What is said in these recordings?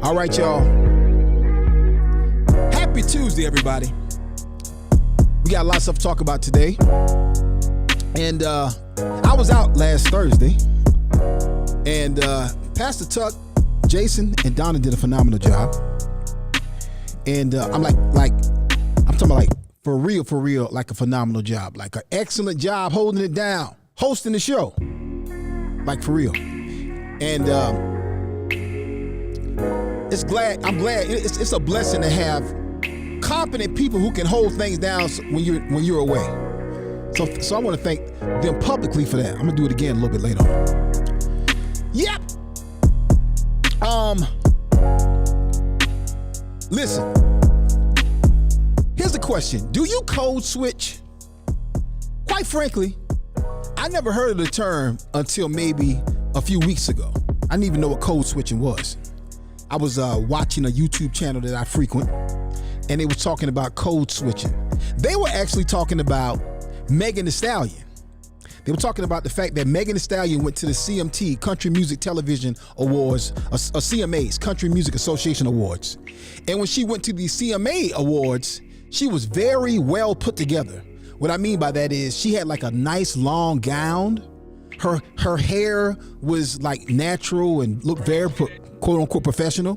All right, y'all. Happy Tuesday, everybody. We got a lot of stuff to talk about today. And I was out last Thursday, and Pastor Tuck, Jason, and Donna did a phenomenal job. And I'm I'm talking about like for real, like a phenomenal job, like an excellent job holding it down, hosting the show, like for real. And I'm glad it's a blessing to have competent people who can hold things down when you're away. So I want to thank them publicly for that. I'm gonna do it again a little bit later on. Yep. Listen. Here's the question. Do you code switch? Quite frankly, I never heard of the term until maybe a few weeks ago. I didn't even know what code switching was. I was watching a YouTube channel that I frequent, and they were talking about code switching. They were actually talking about Megan Thee Stallion. They were talking about the fact that Megan Thee Stallion went to the CMT, Country Music Television Awards, or CMAs, Country Music Association Awards. And when she went to the CMA Awards, she was very well put together. What I mean by that is she had like a nice long gown. Her hair was like natural and looked very quote unquote professional.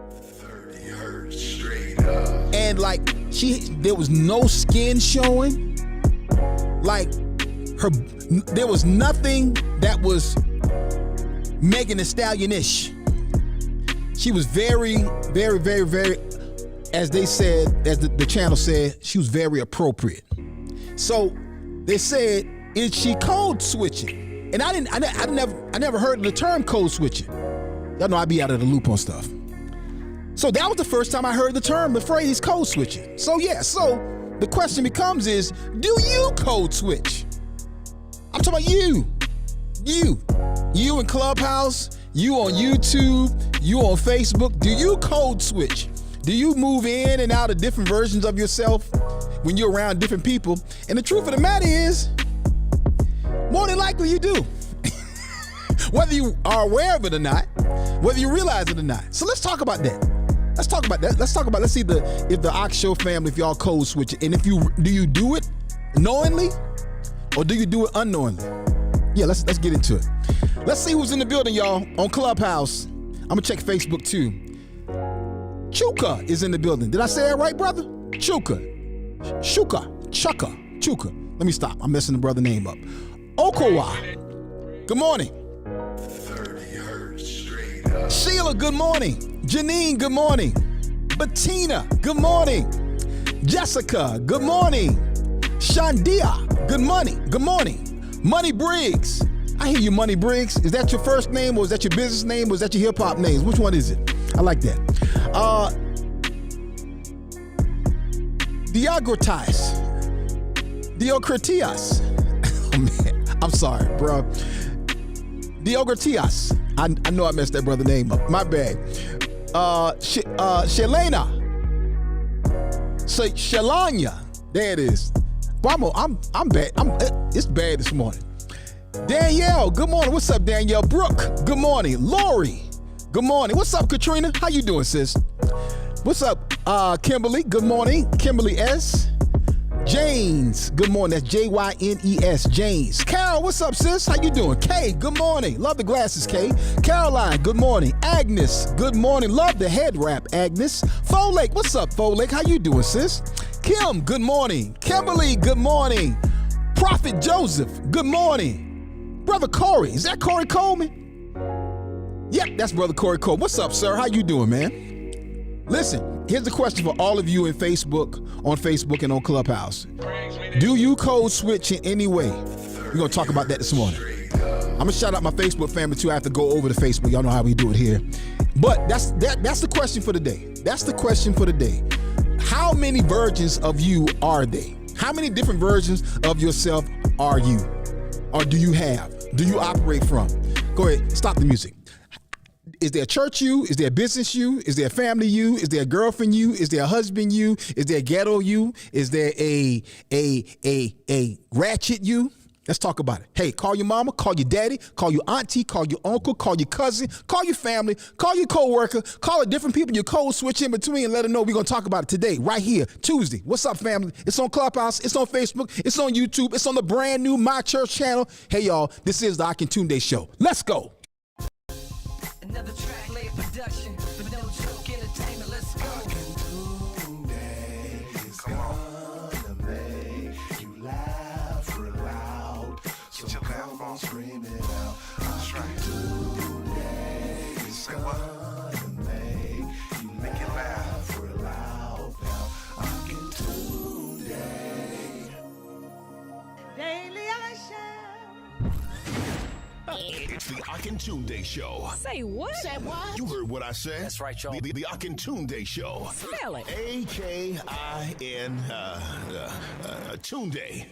30 hertz straight up. And like there was no skin showing. Like there was nothing that was Megan Thee Stallion-ish. She was very, very, very, very, as they said, as the channel said, she was very appropriate. So they said, is she code switching? And I never heard of the term code switching. Y'all know I be out of the loop on stuff. So that was the first time I heard the phrase code switching. So the question becomes is, do you code switch? I'm talking about you in Clubhouse, you on YouTube, you on Facebook. Do you code switch? Do you move in and out of different versions of yourself when you're around different people? And the truth of the matter is, more than likely you do. Whether you are aware of it or not, whether you realize it or not. So let's talk about that. Let's see if the Ox Show family, if y'all code switch it. And do you do it knowingly or do you do it unknowingly? Yeah, let's get into it. Let's see who's in the building, y'all, on Clubhouse. I'm gonna check Facebook too. Chuka is in the building. Did I say it right, brother? Chuka. Let me stop. I'm messing the brother name up. Okawa. Good morning. 30 hertz straight up. Sheila, good morning. Janine, good morning. Bettina, good morning. Jessica, good morning. Shandia, good morning. Good morning. Money Briggs. I hear you, Money Briggs. Is that your first name or is that your business name or is that your hip hop name? Which one is it? I like that. Diogratias. Oh man, I'm sorry, bro. Diogratias. I know I messed that brother name up. My bad. Shalana. Shalanya. There it is. But I'm bad. It's bad this morning. Danielle, good morning. What's up, Danielle? Brooke, good morning. Lori, good morning. What's up, Katrina? How you doing, sis? What's up, Kimberly? Good morning. Kimberly S. Janes, good morning. That's Jynes, Janes. Carol, what's up, sis? How you doing? Kay, good morning. Love the glasses, Kay. Caroline, good morning. Agnes, good morning. Love the head wrap, Agnes. Folake, what's up, Folake? How you doing, sis? Kim, good morning. Kimberly, good morning. Prophet Joseph, good morning. Brother Corey, is that Corey Coleman? Yep, that's Brother Corey Coleman. What's up, sir? How you doing, man? Listen, here's the question for all of you on Facebook and on Clubhouse. Do you code switch in any way? We're going to talk about that this morning. I'm going to shout out my Facebook family too. I have to go over to Facebook. Y'all know how we do it here. But that's the question for the day. That's the question for the day. How many versions of you are they? How many different versions of yourself are you? Or do you have? Do you operate from? Go ahead, stop the music. Is there a church you? Is there a business you? Is there a family you? Is there a girlfriend you? Is there a husband you? Is there a ghetto you? Is there a ratchet you? Let's talk about it. Hey, call your mama, call your daddy, call your auntie, call your uncle, call your cousin, call your family, call your coworker, call the different people, your code switch in between, and let them know we're going to talk about it today, right here, Tuesday. What's up, family? It's on Clubhouse, it's on Facebook, it's on YouTube, it's on the brand new My Church channel. Hey, y'all, this is the Akintunde Show. Let's go. Another track, lay production, but no joke, entertainment, let's go. Come on. Make you laugh real loud. So Get your laugh on. scream it out. That's right. Say what? Make it laugh. Real loud now. Akintunde. Daily I shall. It's the Akintunde Show. Say what? Say what? You heard what I said. That's right, y'all. The Akintunde Show. Spell it. A-K-I-N, Tunde.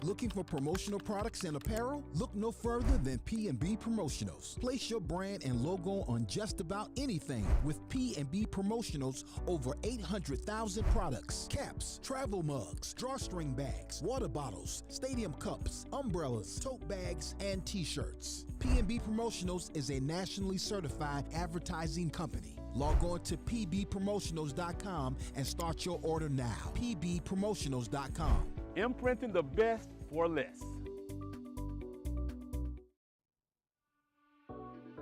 Looking for promotional products and apparel? Look no further than P&B Promotionals. Place your brand and logo on just about anything with P&B Promotionals. Over 800,000 products, caps, travel mugs, drawstring bags, water bottles, stadium cups, umbrellas, tote bags, and t-shirts. P&B Promotionals is a nationally certified advertising company. Log on to pbpromotionals.com and start your order now. pbpromotionals.com. Imprinting the best for less.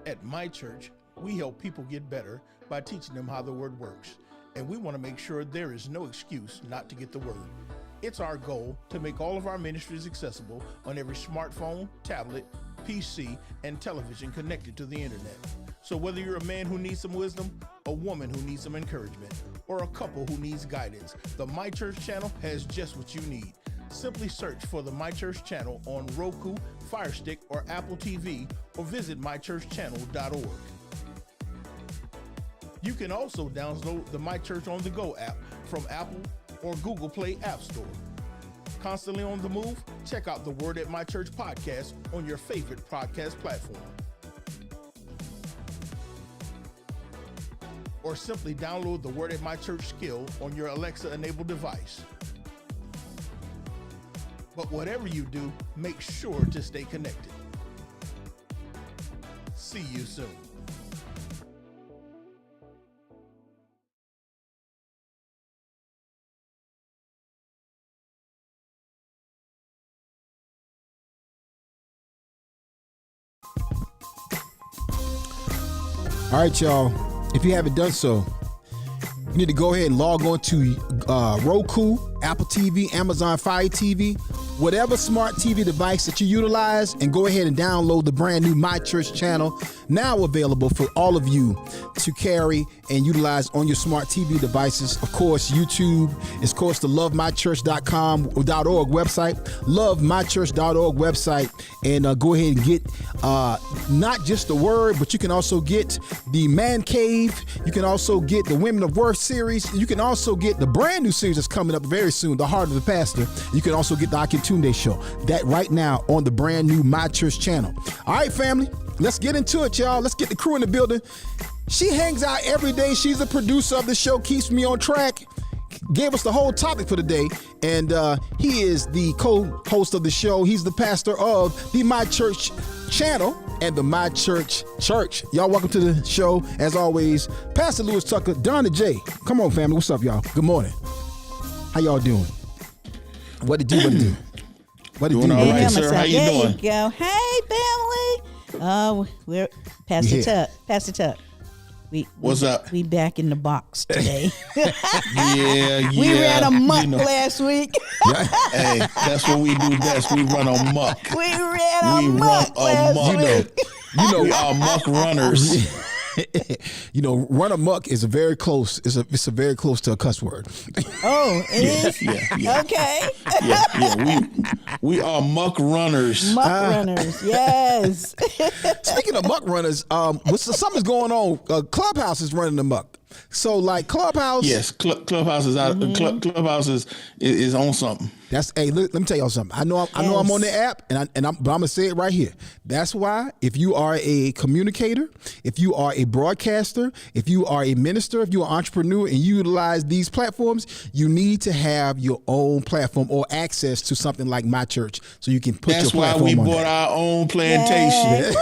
At my church, we help people get better by teaching them how the word works. And we want to make sure there is no excuse not to get the word. It's our goal to make all of our ministries accessible on every smartphone, tablet, PC, and television connected to the internet. So whether you're a man who needs some wisdom, a woman who needs some encouragement, or a couple who needs guidance, the My Church channel has just what you need. Simply search for the My Church channel on Roku, Fire Stick, or Apple TV, or visit mychurchchannel.org. You can also download the My Church on the Go app from Apple or Google Play App Store. Constantly on the move? Check out the Word at My Church podcast on your favorite podcast platform. Or simply download the Word at My Church skill on your Alexa-enabled device. But whatever you do, make sure to stay connected. See you soon. All right, y'all. If you haven't done so, you need to go ahead and log on to Roku, Apple TV, Amazon Fire TV, whatever smart TV device that you utilize, and go ahead and download the brand new My Church channel, now available for all of you to carry and utilize on your smart TV devices. Of course, YouTube, of course, the lovemychurch.com.org website, lovemychurch.org website, and go ahead and get not just the word, but you can also get the Man Cave. You can also get the Women of Worth series. You can also get the brand new series that's coming up very soon, The Heart of the Pastor. You can also get the Akintunde Show. That right now on the brand new My Church channel. All right, family, let's get into it, y'all. Let's get the crew in the building. She hangs out every day. She's a producer of the show, keeps me on track. Gave us the whole topic for the day, and he is the co-host of the show. He's the pastor of the My Church channel and the My Church Church. Y'all, welcome to the show. As always, Pastor Lewis Tucker, Donna J. Come on, family. What's up, y'all? Good morning. How y'all doing? What it do? What it do? What it do? All right, sir. How you there doing? You go. Hey, family. We're Pastor Yeah. Tuck. Pastor Tuck. What's up? We back in the box today. Yeah. We ran amok You know, last week. hey, that's what we do best. We run amok. We ran amok last week. We are muck runners. You know, run amok is a very close. It's a very close to a cuss word. Oh, it is? Yeah. Okay. Yeah. We are muck runners. Muck runners, yes. Speaking of muck runners, something's going on. Clubhouse is running amok. So like Clubhouse. Yes, Clubhouse is out. Clubhouse is on something. Let me tell y'all something. I know I'm on the app, but I'm gonna say it right here. That's why if you are a communicator, if you are a broadcaster, if you are a minister, if you're an entrepreneur and you utilize these platforms, you need to have your own platform or access to something like my church, so you can put your platform on. That's why we bought our own plantation.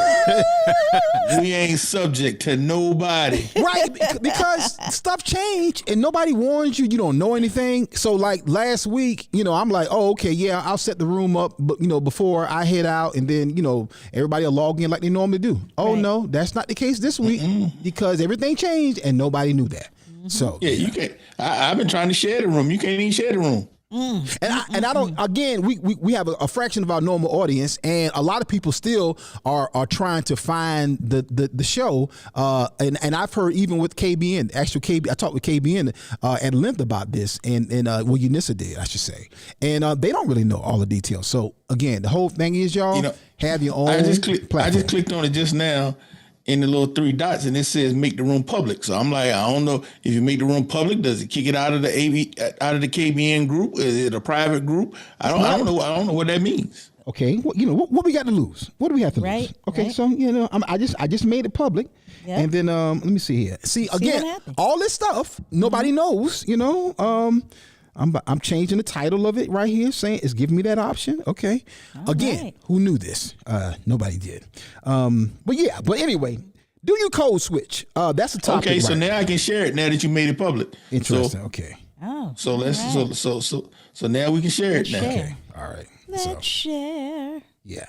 We ain't subject to nobody, right? Because stuff changed and nobody warns you. You don't know anything. So like last week, I'm like, oh, okay, yeah, I'll set the room up, but before I head out, and then everybody will log in like they normally do. Oh no, that's not the case this week because everything changed and nobody knew that. So yeah, you can't. I've been trying to share the room. You can't even share the room. And I don't. Again, we have a fraction of our normal audience, and a lot of people still are trying to find the show. And I've heard even with KBN, actual KB, I talked with KBN at length about this, and Unissa did, I should say, and they don't really know all the details. So again, the whole thing is y'all have your own. I just platform. clicked on it just now. In the little 3 dots, and it says make the room public. So I'm like, I don't know if you make the room public, does it kick it out of the KBN group? Is it a private group? I don't know. I don't know what that means. Okay, well, what we got to lose? What do we have to lose? Okay, right. so I just made it public, and then let me see here. See again, all this stuff nobody knows. I'm changing the title of it right here, saying it's giving me that option. Okay. Again, who knew this? Nobody did. But anyway, do you code switch? That's the topic. Okay, so now I can share it now that you made it public. Interesting. Okay. Oh. So let's so now we can share it now. Okay. All right. Let's share. Yeah.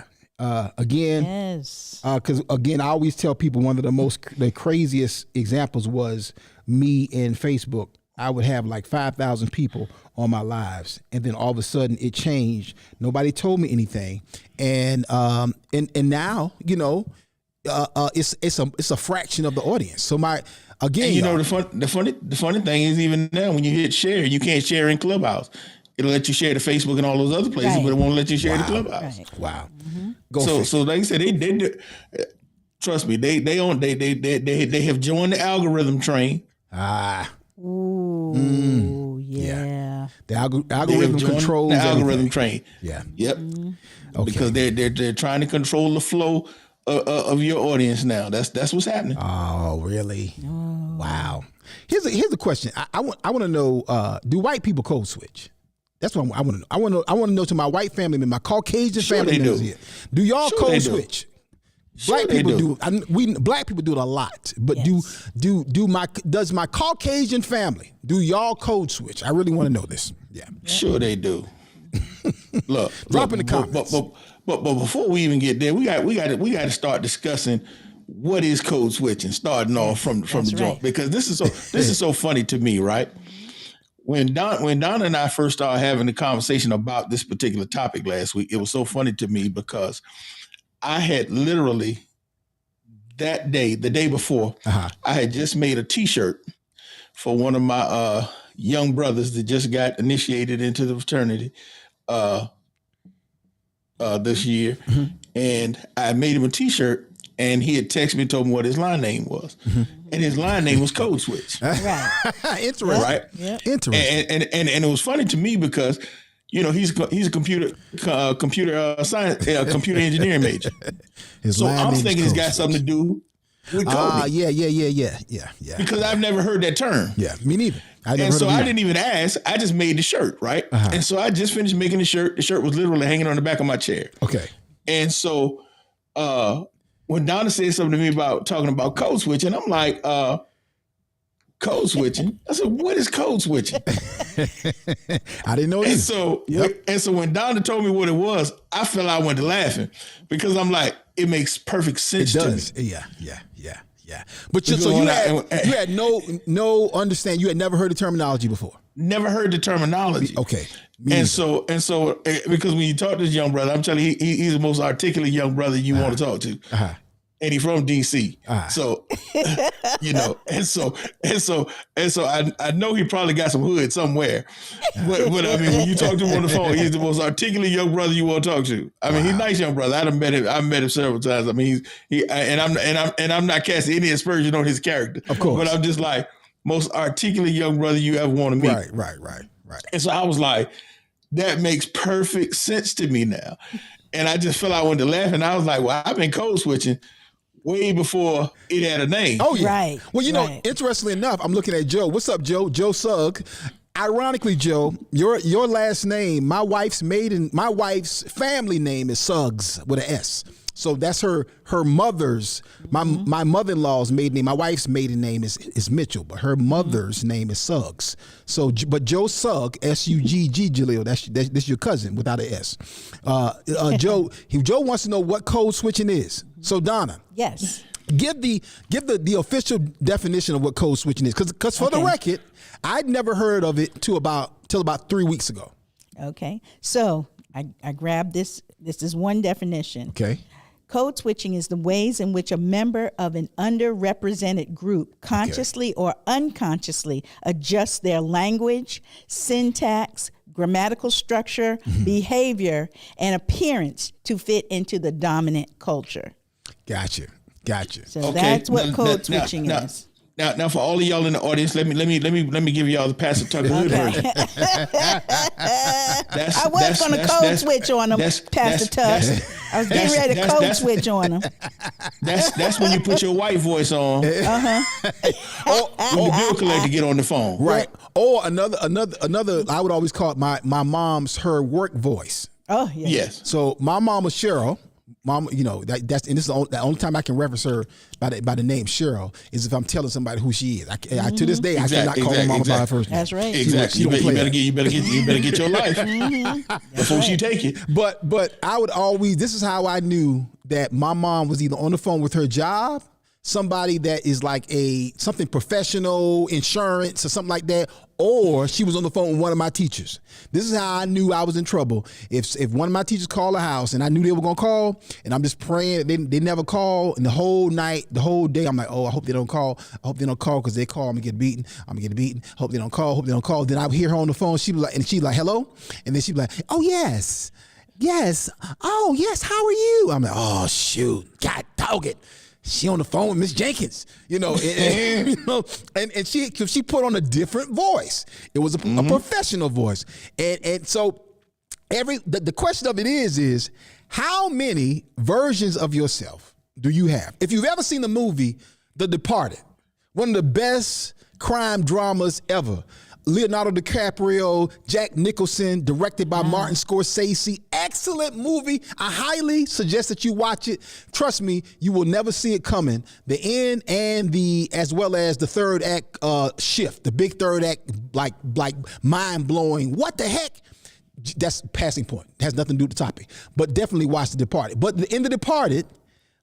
Again, yes. Because again, I always tell people one of the craziest examples was me in Facebook. I would have like 5,000 people on my lives, and then all of a sudden it changed. Nobody told me anything, and now it's a fraction of the audience. So the funny thing is, even now when you hit share, you can't share in Clubhouse. It'll let you share to Facebook and all those other places, but it won't let you share to Clubhouse. Right. Wow. So like I said, they trust me, they have joined the algorithm train. Ooh, yeah. The algorithm controls the algorithm everything. train. Yeah. Yep. Okay. Because they're trying to control the flow of your audience now. That's what's happening. Oh, really? Oh. Wow. Here's a question. I want to know. Do white people code switch? That's what I want to know. I want to know to my white family members, my Caucasian family members here. Do y'all code switch? Black people do. Black people do it a lot, but does my Caucasian family, do y'all code switch? I really want to know this. Yeah, sure they do. Look, drop in the comments. But before we even get there, we got to start discussing what is code switching, starting off from the jump, because this is so funny to me, right? When Donna and I first started having the conversation about this particular topic last week, it was so funny to me because I had literally that day, the day before, I had just made a T-shirt for one of my young brothers that just got initiated into the fraternity this year. Mm-hmm. And I made him a T-shirt, and he had texted me and told me what his line name was. Mm-hmm. And his line name was Code Switch. Right. Interesting. Right? Yep. Interesting. And it was funny to me because he's a computer science, computer engineering major. So I'm thinking it's got something to do with coding. Yeah. Because I've never heard that term. Yeah, me neither. I didn't even ask. I just made the shirt, right? And so I just finished making the shirt. The shirt was literally hanging on the back of my chair. Okay. And so when Donna said something to me about talking about code switching, I'm like, code switching? I said, what is code switching? I didn't know this. And so when Donna told me what it was, I fell out, went to laughing because I'm like, it makes perfect sense to me. Yeah. But you had no understand. You had never heard the terminology before. Never heard the terminology. Okay. And so because when you talk to this young brother, I'm telling you, he's the most articulate young brother you want to talk to. And he's from DC. So, and so I know he probably got some hood somewhere. But I mean, when you talk to him on the phone, he's the most articulate young brother you want to talk to. I mean, he's a nice young brother. I've met him several times. I mean, I'm not casting any aspersion on his character. Of course. But I'm just like, most articulate young brother you ever want to meet. Right. And so I was like, that makes perfect sense to me now. And I just felt I wanted to laugh. And I was like, well, I've been code switching way before it had a name. Oh, yeah. Right. Well, you know, interestingly enough, I'm looking at Joe. What's up, Joe? Joe Sugg. Ironically, Joe, your last name, my wife's family name is Suggs with an S. So that's her mother's, my mother-in-law's maiden name. My wife's maiden name is Mitchell, but her mother's name is Suggs. So, but Joe Sugg, S-U-G-G, Jaleel, that's your cousin without an S. Joe wants to know what code switching is. So Donna. Yes. Give the official definition of what code switching is, because for the record, I'd never heard of it till about 3 weeks ago. Okay, so I grabbed this. This is one definition. Okay. Code switching is the ways in which a member of an underrepresented group consciously or unconsciously adjusts their language, syntax, grammatical structure, behavior, and appearance to fit into the dominant culture. Gotcha. So that's what code switching is. Now, for all of y'all in the audience, let me give y'all the Pastor Tucker Hood version. I was going to code switch on them, Pastor Tuck. I was getting ready to code switch on them. That's when you put your white voice on. When the bill collector get on the phone, right? Or another. I would always call it my mom's her work voice. Oh yeah. Yes. So my mom was Cheryl. Mom, you know that's and this is the only time I can reference her by the name Cheryl is if I'm telling somebody who she is. I to this day I cannot call her mama by her first name. That's right. Exactly. You better get your life before she take it. But I would always. This is how I knew that my mom was either on the phone with her job, somebody that is like something professional, insurance or something like that, or she was on the phone with one of my teachers. This is how I knew I was in trouble. If one of my teachers called the house and I knew they were gonna call, and I'm just praying they never call, and the whole night, the whole day, I'm like, oh, I hope they don't call. I hope they don't call because they call, I'm gonna get beaten. Hope they don't call. Then I would hear her on the phone. She'd be like, hello, and then she'd be like, oh yes. Oh yes, how are you? I'm like, oh shoot, God dog it. She on the phone with Miss Jenkins, and she put on a different voice. It was a professional voice, and so the question of it is how many versions of yourself do you have? If you've ever seen the movie The Departed, one of the best crime dramas ever. Leonardo DiCaprio, Jack Nicholson, directed by Martin Scorsese. Excellent movie. I highly suggest that you watch it. Trust me, you will never see it coming. The end and as well as the third act shift, the big third act, like mind blowing. What the heck? That's passing point. It has nothing to do with the topic. But definitely watch The Departed. But in The Departed,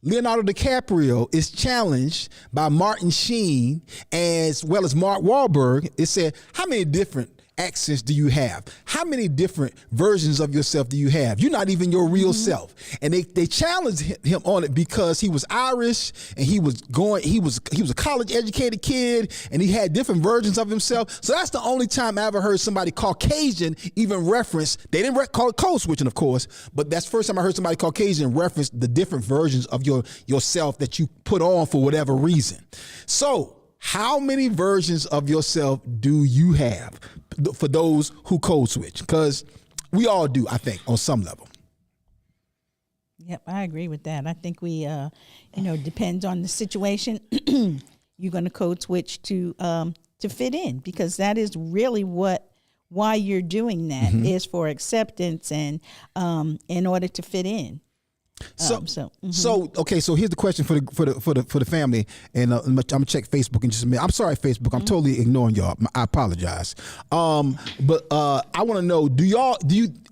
Leonardo DiCaprio is challenged by Martin Sheen as well as Mark Wahlberg. It said, how many different accents do you have? How many different versions of yourself do you have? You're not even your real self. And they challenged him on it because he was Irish and he was a college educated kid and he had different versions of himself. So that's the only time I ever heard somebody Caucasian even reference, they didn't call it code switching, of course, but that's the first time I heard somebody Caucasian reference the different versions of yourself that you put on for whatever reason. So how many versions of yourself do you have for those who code switch? Because we all do, I think, on some level. Yep, I agree with that. I think we, depends on the situation. You're going to code switch to fit in, because that is really why you're doing that is for acceptance and in order to fit in. So here's the question for the family, and I'm gonna check Facebook in just a minute. I'm sorry, Facebook, I'm totally ignoring y'all. I apologize. But I want to know: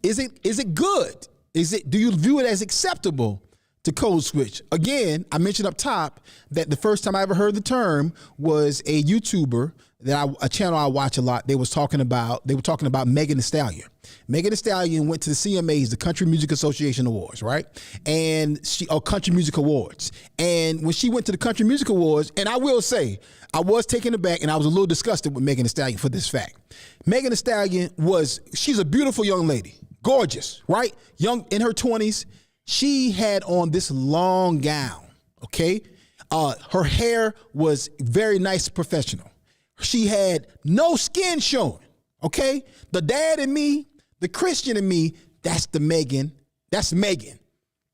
is it good? Do you view it as acceptable to code switch? Again, I mentioned up top that the first time I ever heard the term was a YouTuber a channel I watch a lot. They were talking about Megan Thee Stallion. Megan Thee Stallion went to the CMAs, the Country Music Association Awards, right? And Country Music Awards. And when she went to the Country Music Awards, and I will say, I was taken aback and I was a little disgusted with Megan Thee Stallion for this fact. Megan Thee Stallion she's a beautiful young lady, gorgeous, right? Young, in her 20s. She had on this long gown, okay? Her hair was very nice, professional. she had no skin showing. Okay, the dad in me, the Christian in me, that's the Megan. That's Megan.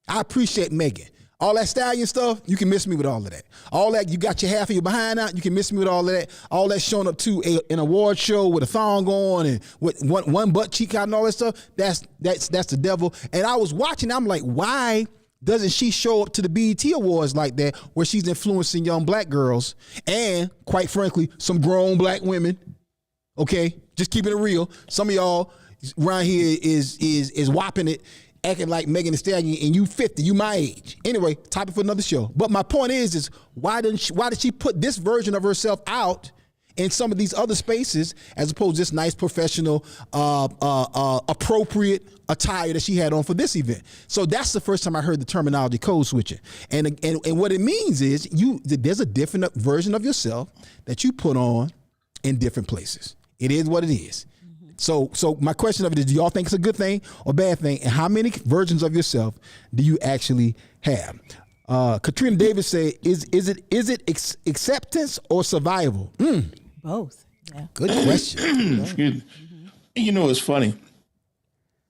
I appreciate Megan. All that stallion stuff, you can miss me with all of that. All that, you got your half of your behind out, you can miss me with all of that. All that showing up to an award show with a thong on and with one butt cheek out and all that stuff, that's the devil. And I was watching, I'm like, why doesn't she show up to the BET Awards like that, where she's influencing young black girls and, quite frankly, some grown black women? Okay, just keeping it real. Some of y'all around here is whopping it, acting like Megan Thee Stallion, and you 50, you my age. Anyway, topic for another show. But my point is why did she put this version of herself out in some of these other spaces as opposed to this nice professional, appropriate attire that she had on for this event? So that's the first time I heard the terminology code switching. And what it means is there's a different version of yourself that you put on in different places. It is what it is. So my question of it is, do y'all think it's a good thing or bad thing? And how many versions of yourself do you actually have? Katrina Davis said, is it acceptance or survival? Both. Yeah. Good question. Excuse me. You know, it's funny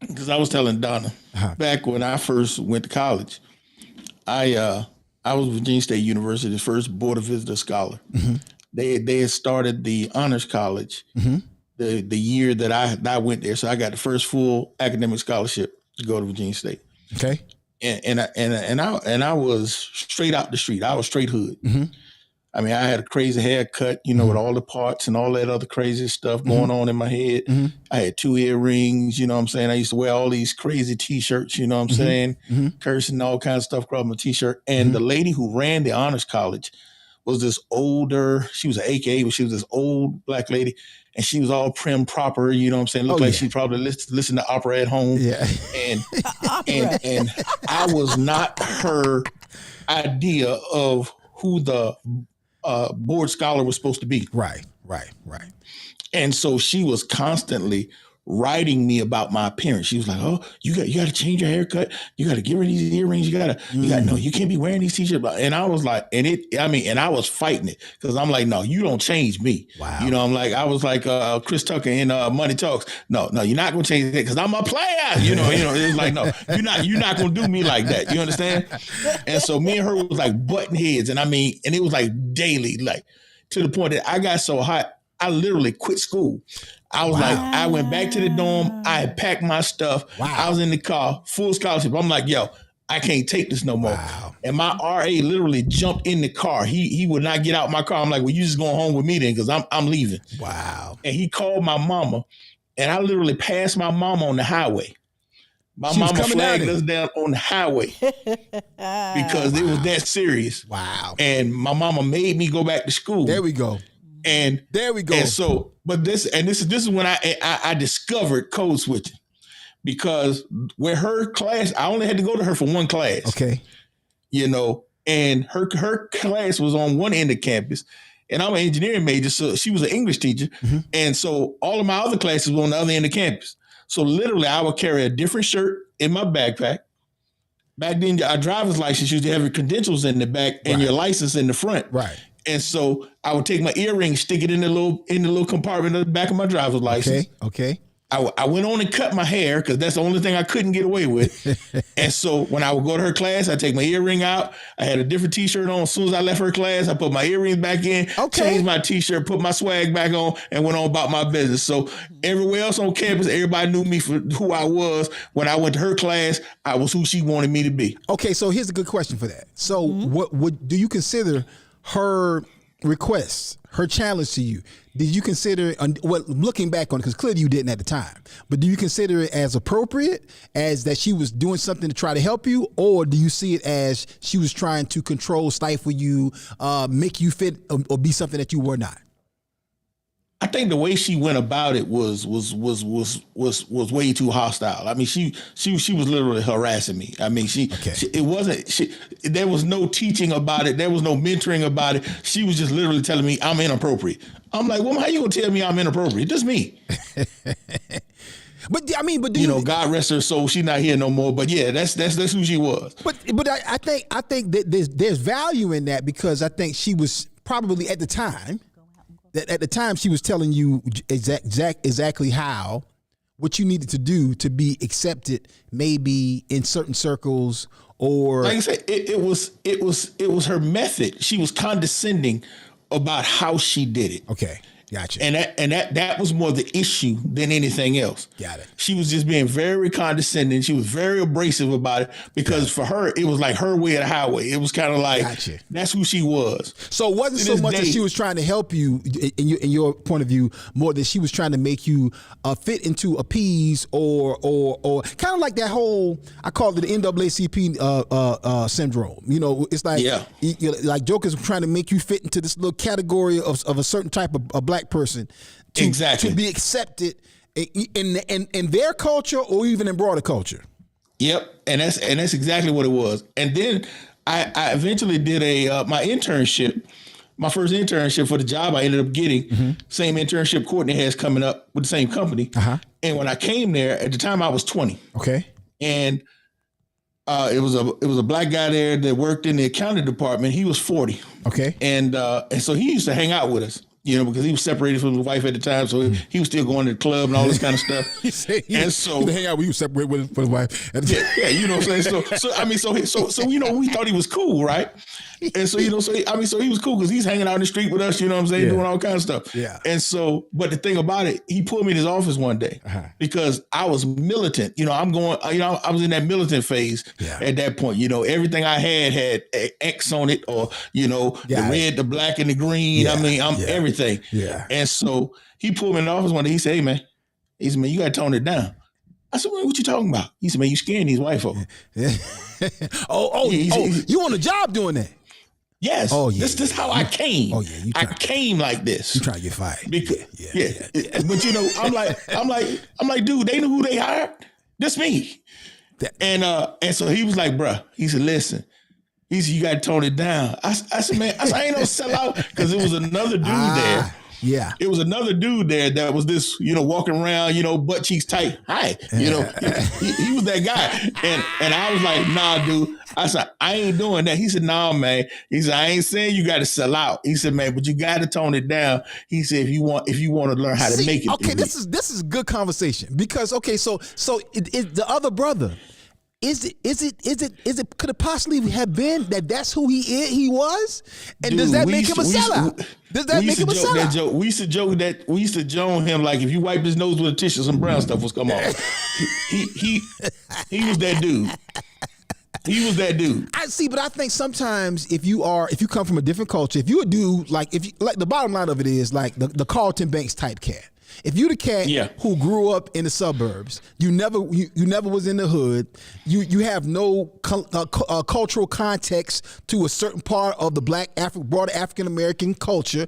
because I was telling Donna back when I first went to college, I was Virginia State University's first Board of Visitor Scholar. Mm-hmm. They had started the honors college the year that I went there, so I got the first full academic scholarship to go to Virginia State. Okay, and I was straight out the street. I was straight hood. Mm-hmm. I mean, I had a crazy haircut, you know, with all the parts and all that other crazy stuff going on in my head. Mm-hmm. I had 2 earrings, you know what I'm saying? I used to wear all these crazy T-shirts, you know what I'm saying? Cursing, all kinds of stuff across my T-shirt. And the lady who ran the honors college was this older, she was an AKA, but she was this old black lady. And she was all prim proper, you know what I'm saying? Looked like she probably listened to opera at home. Yeah. And I was not her idea of who the board scholar was supposed to be. Right. And so she was constantly writing me about my appearance. She was like, "Oh, you got to change your haircut. You got to get rid of these earrings. You got no, you can't be wearing these T-shirts." And I was like, and I was fighting it because I'm like, "No, you don't change me." Wow. You know, I was like Chris Tucker in Money Talks. No, you're not gonna change it because I'm a player. You know, it's like, no, you're not gonna do me like that. You understand? And so me and her was like butting heads, and it was like daily, like to the point that I got so hot, I literally quit school. I was like, I went back to the dorm. I had packed my stuff. Wow. I was in the car, full scholarship. I'm like, yo, I can't take this no more. Wow. And my RA literally jumped in the car. He would not get out my car. I'm like, well, you just going home with me then because I'm leaving. Wow. And he called my mama, and I literally passed my mama on the highway. My mama flagged us down on the highway because it was that serious. Wow. And my mama made me go back to school. There we go. And there we go. And so, but this is when I discovered code switching, because with her class, I only had to go to her for one class. Okay. You know, and her class was on one end of campus, and I'm an engineering major, so she was an English teacher, and so all of my other classes were on the other end of campus. So literally, I would carry a different shirt in my backpack. Back then, our driver's license used to have your credentials in the back and your license in the front. Right. And so I would take my earring, stick it in the little compartment at the back of my driver's license. Okay. I went on and cut my hair because that's the only thing I couldn't get away with. And so when I would go to her class, I take my earring out. I had a different T-shirt on. As soon as I left her class, I put my earrings back in, changed my T-shirt, put my swag back on, and went on about my business. So everywhere else on campus, everybody knew me for who I was. When I went to her class, I was who she wanted me to be. Okay, so here's a good question for that. So what do you consider her requests, her challenge to you? Did you consider, looking back on it, because clearly you didn't at the time, but do you consider it as appropriate, as that she was doing something to try to help you, or do you see it as she was trying to control, stifle you, make you fit or be something that you were not? I think the way she went about it was way too hostile. I mean, she was literally harassing me. I mean, there was no teaching about it. There was no mentoring about it. She was just literally telling me I'm inappropriate. I'm like, well, how you gonna tell me I'm inappropriate? Just me. But God rest her soul, she's not here no more. But yeah, that's who she was. But I think that there's value in that, because I think she was probably at the time that at the time she was telling you exactly how what you needed to do to be accepted, maybe in certain circles, or like I said, it was her method. She was condescending about how she did it. Okay. Gotcha. And that was more the issue than anything else. Got it. She was just being very condescending. She was very abrasive about it because for her, it was like her way or the highway. It was kind of like, that's who she was. So it wasn't so much that she was trying to help you in your point of view, more that she was trying to make you fit into appease or kind of like that whole, I call it the NAACP syndrome. You know, it's like, like jokers trying to make you fit into this little category of a certain type of black person to be accepted in their culture or even in broader culture. Yep, and that's exactly what it was. And then I eventually did my internship, my first internship for the job I ended up getting. Same internship Courtney has coming up with the same company. And when I came there, at the time I was 20. Okay, and it was a black guy there that worked in the accounting department. He was 40. Okay, and so he used to hang out with us. You know, because he was separated from his wife at the time, so he was still going to the club and all this kind of stuff. And so, hang out with you, separate with his wife. Yeah, you know what I'm saying. So you know, we thought he was cool, right? And so, you know, so he was cool because he's hanging out in the street with us. You know what I'm saying, doing all kinds of stuff. Yeah. And so, but the thing about it, he pulled me in his office one day because I was militant. You know, I was in that militant phase at that point. You know, everything I had X on it, or you know, the red, the black, and the green. I mean, I'm everything. Yeah. And so he pulled me in the office one day. He said, "Hey, man," he said, "Man, you got to tone it down." I said, "What you talking about?" He said, "Man, you scaring these white folk." You on the job doing that? Yes. Oh yeah. This how I came. Oh yeah. I came like this. You trying to get fired? Because, But you know, I'm like, dude, they know who they hired. That's me. And so he was like, bruh. He said, listen. He said, you got to tone it down. I said, man, I ain't no sellout, because it was another dude there. Yeah. It was another dude there that was this, you know, walking around, you know, butt cheeks tight. Hi. You know, he was that guy. And I was like, nah, dude. I said, I ain't doing that. He said, nah, man. He said, I ain't saying you got to sell out. He said, man, but you got to tone it down. He said, if you want to learn how to make it. Okay, this is good conversation, because so the other brother, Is it could it possibly have been that's who he was? And dude, does that make him a sellout? Does that make him a sellout? We used to joke him like, if you wipe his nose with a tissue, some brown stuff was come off. he was that dude. He was that dude. I see, but I think sometimes if you come from a different culture, if you a dude like the bottom line of it is like the Carlton Banks type cat. If you the cat who grew up in the suburbs, you never was in the hood, you have no cultural context to a certain part of the broader African American culture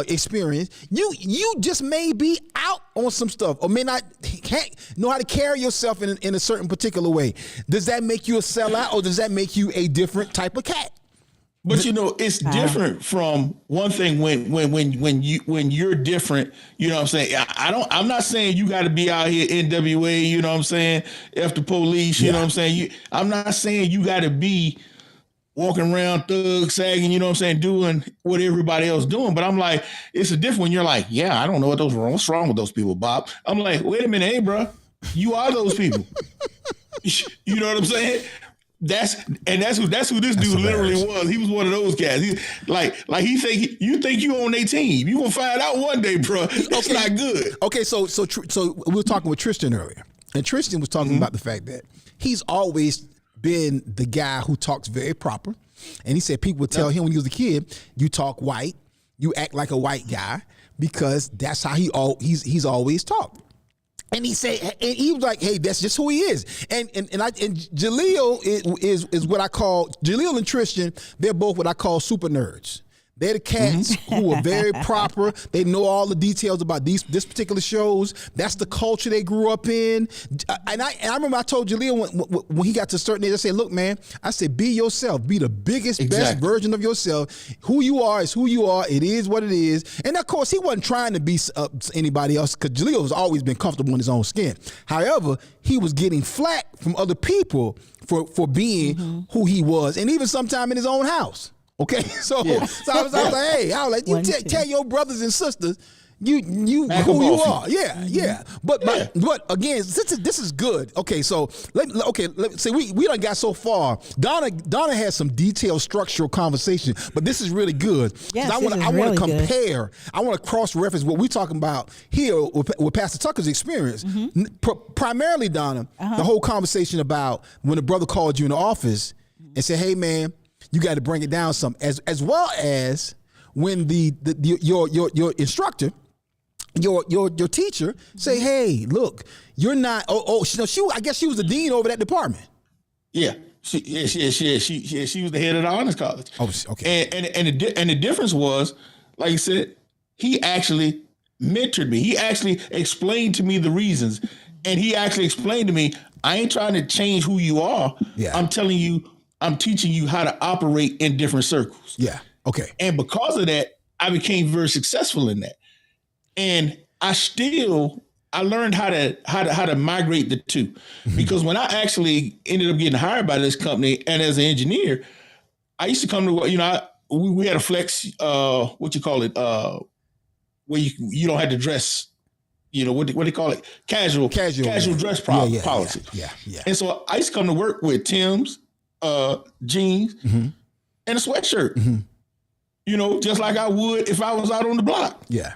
experience, you just may be out on some stuff, or may not know how to carry yourself in a certain particular way. Does that make you a sellout, or does that make you a different type of cat? But you know, it's different from one thing when you're different. You know what I'm saying? I'm not saying you got to be out here NWA. You know what I'm saying? F the police. You know what I'm saying? I'm not saying you got to be walking around thug sagging. You know what I'm saying? Doing what everybody else doing. But I'm like, it's a different when you're like, yeah, I don't know what's wrong with those people, Bob. I'm like, wait a minute, hey, bro, you are those people. You know what I'm saying? That's who this dude literally was. He was one of those guys. You think you on their team. You gonna find out one day, bro. That's not good. Okay, so we were talking with Tristan earlier, and Tristan was talking about the fact that he's always been the guy who talks very proper, and he said people would tell him when he was a kid, you talk white, you act like a white guy, because that's how he's always talked. And he said, and he was like, "Hey, that's just who he is." And Jaleel is what I call Jaleel and Tristan. They're both what I call super nerds. They're the cats who are very proper. They know all the details about this particular shows. That's the culture they grew up in. And I remember I told Jaleel when he got to a certain age, I said, look, man, I said, be yourself. Be the biggest, best version of yourself. Who you are is who you are. It is what it is. And of course, he wasn't trying to be anybody else, because Jaleel has always been comfortable in his own skin. However, he was getting flack from other people for being who he was, and even sometime in his own house. Okay, so I was like, hey, I was like, you tell your brothers and sisters. You Back who you off are, yeah. But again, this is good. Okay, so let's see. We done got so far. Donna has some detailed structural conversation, but this is really good. Yes, I want to really compare. Good. I want to cross reference what we're talking about here with Pastor Tucker's experience. Primarily, Donna, the whole conversation about when the brother called you in the office and said, "Hey, man, you got to bring it down some," as well as when your instructor. Your teacher say, "Hey, look, you're not." I guess she was the dean over that department. Yeah, she was the head of the honors college. Oh, okay. And the difference was, like you said, he actually mentored me. He actually explained to me the reasons, and he actually explained to me, "I ain't trying to change who you are. Yeah. I'm telling you, I'm teaching you how to operate in different circles." Yeah. Okay. And because of that, I became very successful in that. And I learned how to migrate the two, because when I actually ended up getting hired by this company and as an engineer, I used to come to work. We had a flex, what you call it, where you don't have to dress. What they call it, casual dress policy. Yeah. And so I used to come to work with Tim's, jeans, and a sweatshirt. Just like I would if I was out on the block. Yeah.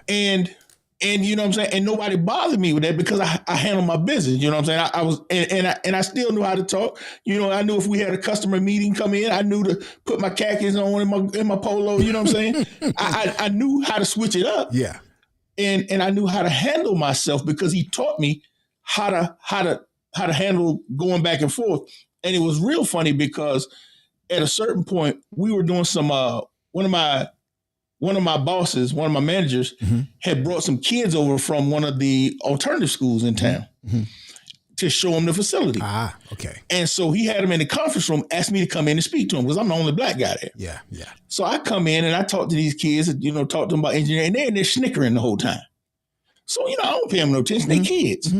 And you know what I'm saying? And nobody bothered me with that because I handled my business. You know what I'm saying? I was, and I still knew how to talk. I knew if we had a customer meeting come in, I knew to put my khakis on in my polo. You know what I'm saying? I knew how to switch it up. Yeah. And I knew how to handle myself because he taught me how to handle going back and forth. And it was real funny because at a certain point we were doing some, one of my bosses, one of my managers, had brought some kids over from one of the alternative schools in town to show them the facility. Ah, okay. And so he had them in the conference room, asked me to come in and speak to him because I'm the only black guy there. Yeah. So I come in and I talk to these kids, talk to them about engineering, and they're snickering the whole time. So, I don't pay them no attention. They kids.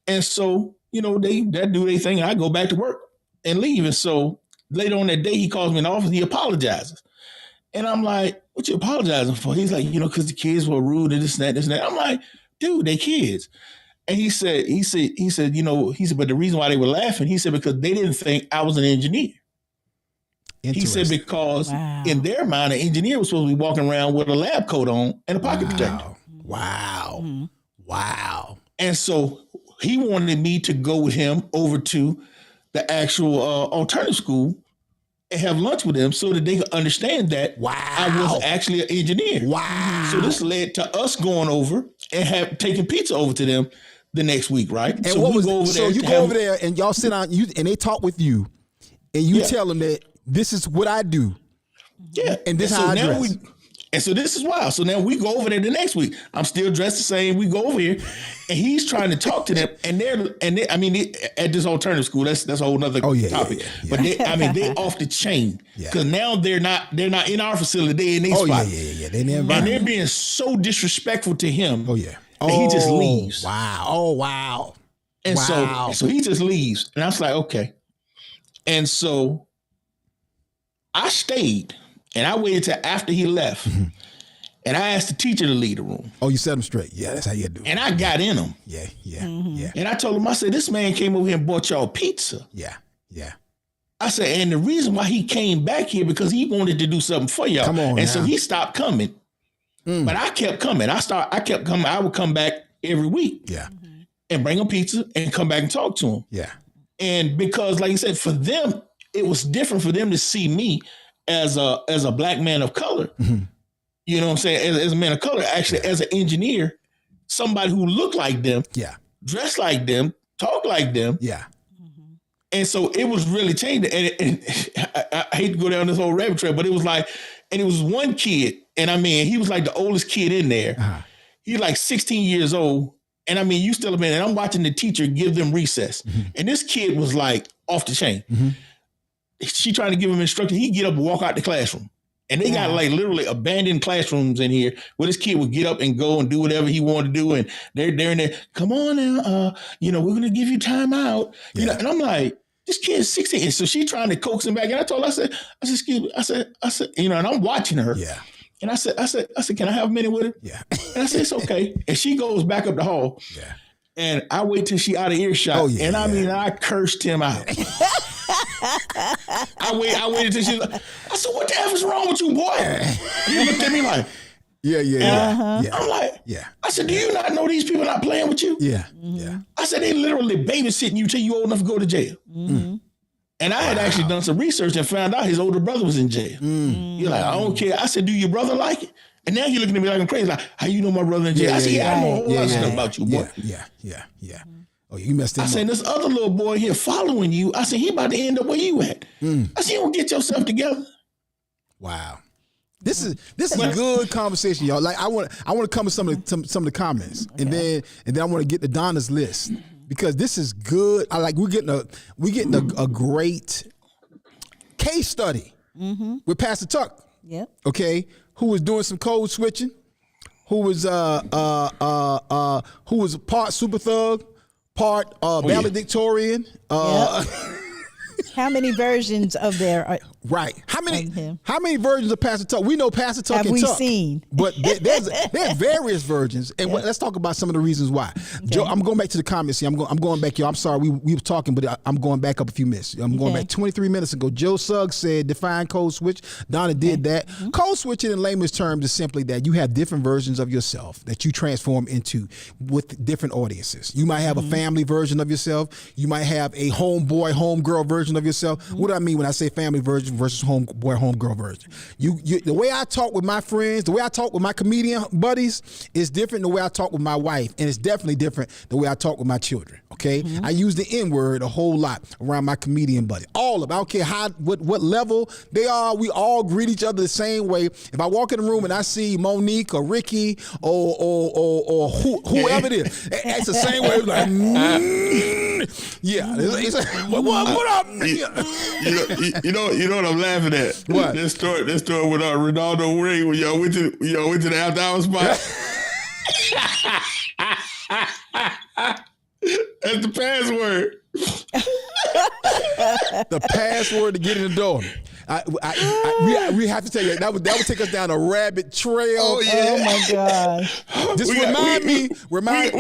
And so, they do their thing, and I go back to work and leave. And so later on that day, he calls me in the office, he apologizes. And I'm like, "What you apologizing for?" He's like, "Because the kids were rude and this and that. I'm like, "Dude, they kids." And he said, but the reason why they were laughing, he said, because they didn't think I was an engineer. He said, because in their mind, an engineer was supposed to be walking around with a lab coat on and a pocket protector. Wow. And so he wanted me to go with him over to the actual alternative school and have lunch with them so that they could understand that I was actually an engineer. Wow. So this led to us going over and taking pizza over to them the next week, right? And so what was you go over there and y'all sit down and they talk with you and you tell them that this is what I do. Yeah. And this is how I dress. And so this is wild. So now we go over there the next week. I'm still dressed the same. We go over here, and he's trying to talk to them. And they at this alternative school, that's a whole nother topic. Yeah. But they off the chain because now they're not in our facility. They in their spot. Yeah. They never. And they're being so disrespectful to him. Oh yeah. And he just leaves. Wow. Oh wow. And so he just leaves, and I was like, okay. And so I stayed. And I waited till after he left. And I asked the teacher to leave the room. Oh, you set him straight. Yeah, that's how you do it. And I got in him. Yeah. And I told him, I said, this man came over here and bought y'all pizza. Yeah. I said, and the reason why he came back here because he wanted to do something for y'all. Come on and so he stopped coming. But I kept coming. I kept coming. I would come back every week. Yeah. And bring him pizza and come back and talk to him. Yeah. And because, like you said, for them, it was different for them to see me as a black man of color, you know what I'm saying? As a man of color, actually, as an engineer, somebody who looked like them, dressed like them, talked like them. Yeah. And so it was really changing. And I hate to go down this whole rabbit trail, but it was like, and it was one kid, and he was like the oldest kid in there. He's like 16 years old. And you still and I'm watching the teacher give them recess. And this kid was like off the chain. She trying to give him instruction. He'd get up and walk out the classroom. And they got like literally abandoned classrooms in here where this kid would get up and go and do whatever he wanted to do. And they're in there, come on now, we're going to give you time out. And I'm like, this kid's 16. And so she trying to coax him back. And I told her, I said, excuse me. I said, and I'm watching her. Yeah. And I said, can I have a minute with her? Yeah. And I said, it's okay. And she goes back up the hall. Yeah. And I wait till she out of earshot. Oh, yeah, and I yeah. mean, I cursed him out. I waited till she was like, I said, what the F is wrong with you, boy? And he looked at me like, yeah. I'm like, Yeah. I said, do you not know these people not playing with you? Yeah. Yeah. I said, they literally babysitting you till you old enough to go to jail. And I had actually done some research and found out his older brother was in jail. You're like, I don't care. I said, do your brother like it? And now you're looking at me like I'm crazy. Like, how you know my brother in jail? I said, I know a whole lot of stuff about you, boy. Yeah. Oh, you messed him I up. said, this other little boy here following you. I said, he about to end up where you at. I said, you don't get yourself together. Wow. This is good conversation, y'all. Like I want to come to some of the comments, and then I want to get to Donna's list because this is good. We're getting a great case study with Pastor Tuck. Yep. Okay, who was doing some code switching, who was part super thug, part valedictorian. How many versions of their are Right. How many of him? How many versions of Pastor Tuck? We know Pastor Tuck Have and we Tuck. seen? But there's various versions. And let's talk about some of the reasons why. Joe, I'm going back to the comments here. I'm going back, y'all. I'm sorry. We were talking, but I'm going back up a few minutes. I'm going back 23 minutes ago. Joe Suggs said define code switch. Donna did that. Code switching in layman's terms is simply that you have different versions of yourself that you transform into with different audiences. You might have a family version of yourself. You might have a homeboy, homegirl version of yourself. What do I mean when I say family version versus homeboy, homegirl version? The way I talk with my friends, the way I talk with my comedian buddies is different than the way I talk with my wife, and it's definitely different the way I talk with my children. Okay, I use the N-word a whole lot around my comedian buddies. All of them. I don't care what level they are. We all greet each other the same way. If I walk in the room and I see Monique or Ricky or whoever it is, it's the same way. Like, yeah, it's like, what up? You know what I'm laughing at? What? This story with Ronaldo Ray when y'all went to the after hours spot. That's the password. The password to get in the door. We have to tell you that would take us down a rabbit trail. Oh yeah! Oh my gosh! Just remind me, y'all.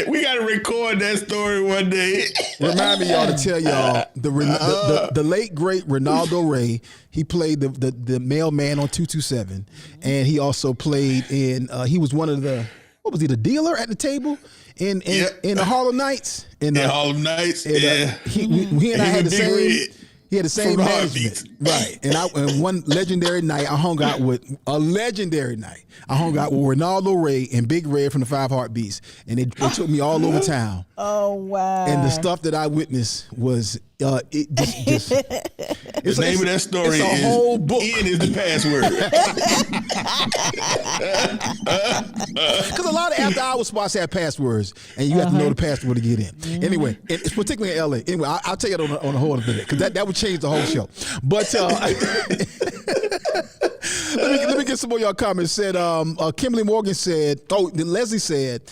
We gotta record that story one day. Remind me, y'all, to tell y'all the late great Ronaldo Ray. He played the mailman on 227, and he also played in. He was one of the. What was he? The dealer at the table in the Harlem Nights. In Harlem Nights. Yeah. He and I had the same. He had the same From the management, right? And one legendary night, I hung out with Ronaldo Ray and Big Red from the Five Heartbeats, and they took me all over town. Oh wow! And the stuff that I witnessed was the name of that story is a whole book. N is the password. Because a lot of after hours spots have passwords, and you have to know the password to get in. Anyway, it's particularly in LA. Anyway, I'll tell you that on the whole of it, because that would change the whole show. But let me get some more of y'all comments. Said Kimberly Morgan said. Leslie said.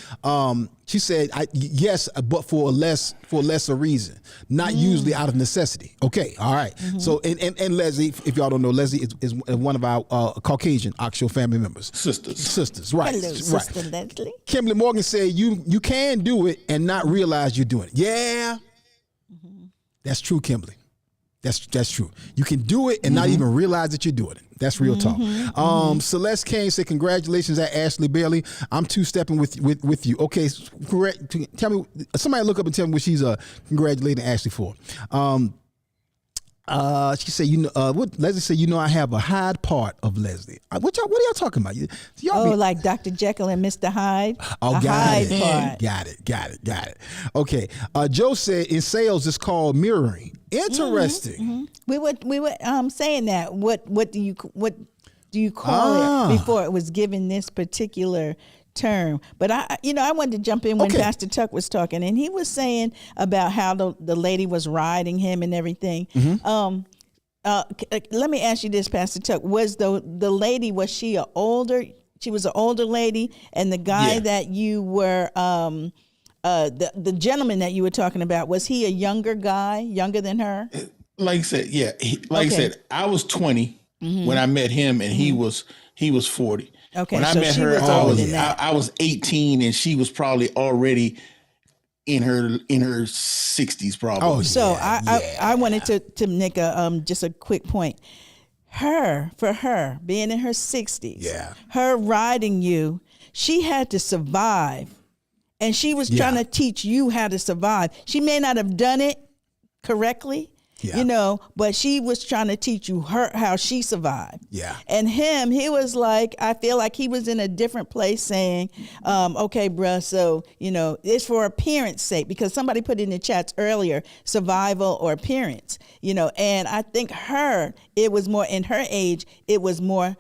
She said, yes, but for a lesser reason, not usually out of necessity. Okay, all right. So, and Leslie, if y'all don't know, Leslie is one of our Caucasian actual family members. Sisters, right. Hello, right. Sister Leslie. Kimberly Morgan said, you can do it and not realize you're doing it. Yeah, that's true, Kimberly. That's true. You can do it and not even realize that you're doing it. That's real talk. Celeste Kane said, congratulations at Ashley Bailey. I'm two-stepping with you. Okay, correct. Tell me, somebody look up and tell me what she's congratulating Ashley for. She said, what Leslie said, I have a Hyde part of Leslie. What are y'all talking about? Like Dr. Jekyll and Mr. Hyde? Oh, Hyde part. Got it. Okay. Joe said, in sales, it's called mirroring. Interesting. We were saying that. What do you call it before it was given this particular term? But I wanted to jump in when Pastor Tuck was talking, and he was saying about how the lady was riding him and everything. Let me ask you this, Pastor Tuck: was the lady, was she She was an older lady, and the guy that you were the gentleman that you were talking about, was he a younger guy, younger than her? Like I said, yeah. I said, I was 20 when I met him, and he was 40. Okay, when I so met she her, was older than that. I was 18, and she was probably already in her 60s, probably. Oh, So I wanted to make a just a quick point. For her being in her 60s, her riding you, she had to survive, and she was trying to teach you how to survive. She may not have done it correctly, but she was trying to teach you how she survived. Yeah. And he was like, I feel like he was in a different place saying, okay, bruh, so, it's for appearance sake, because somebody put in the chats earlier, survival or appearance, and I think it was more in her age, it was more,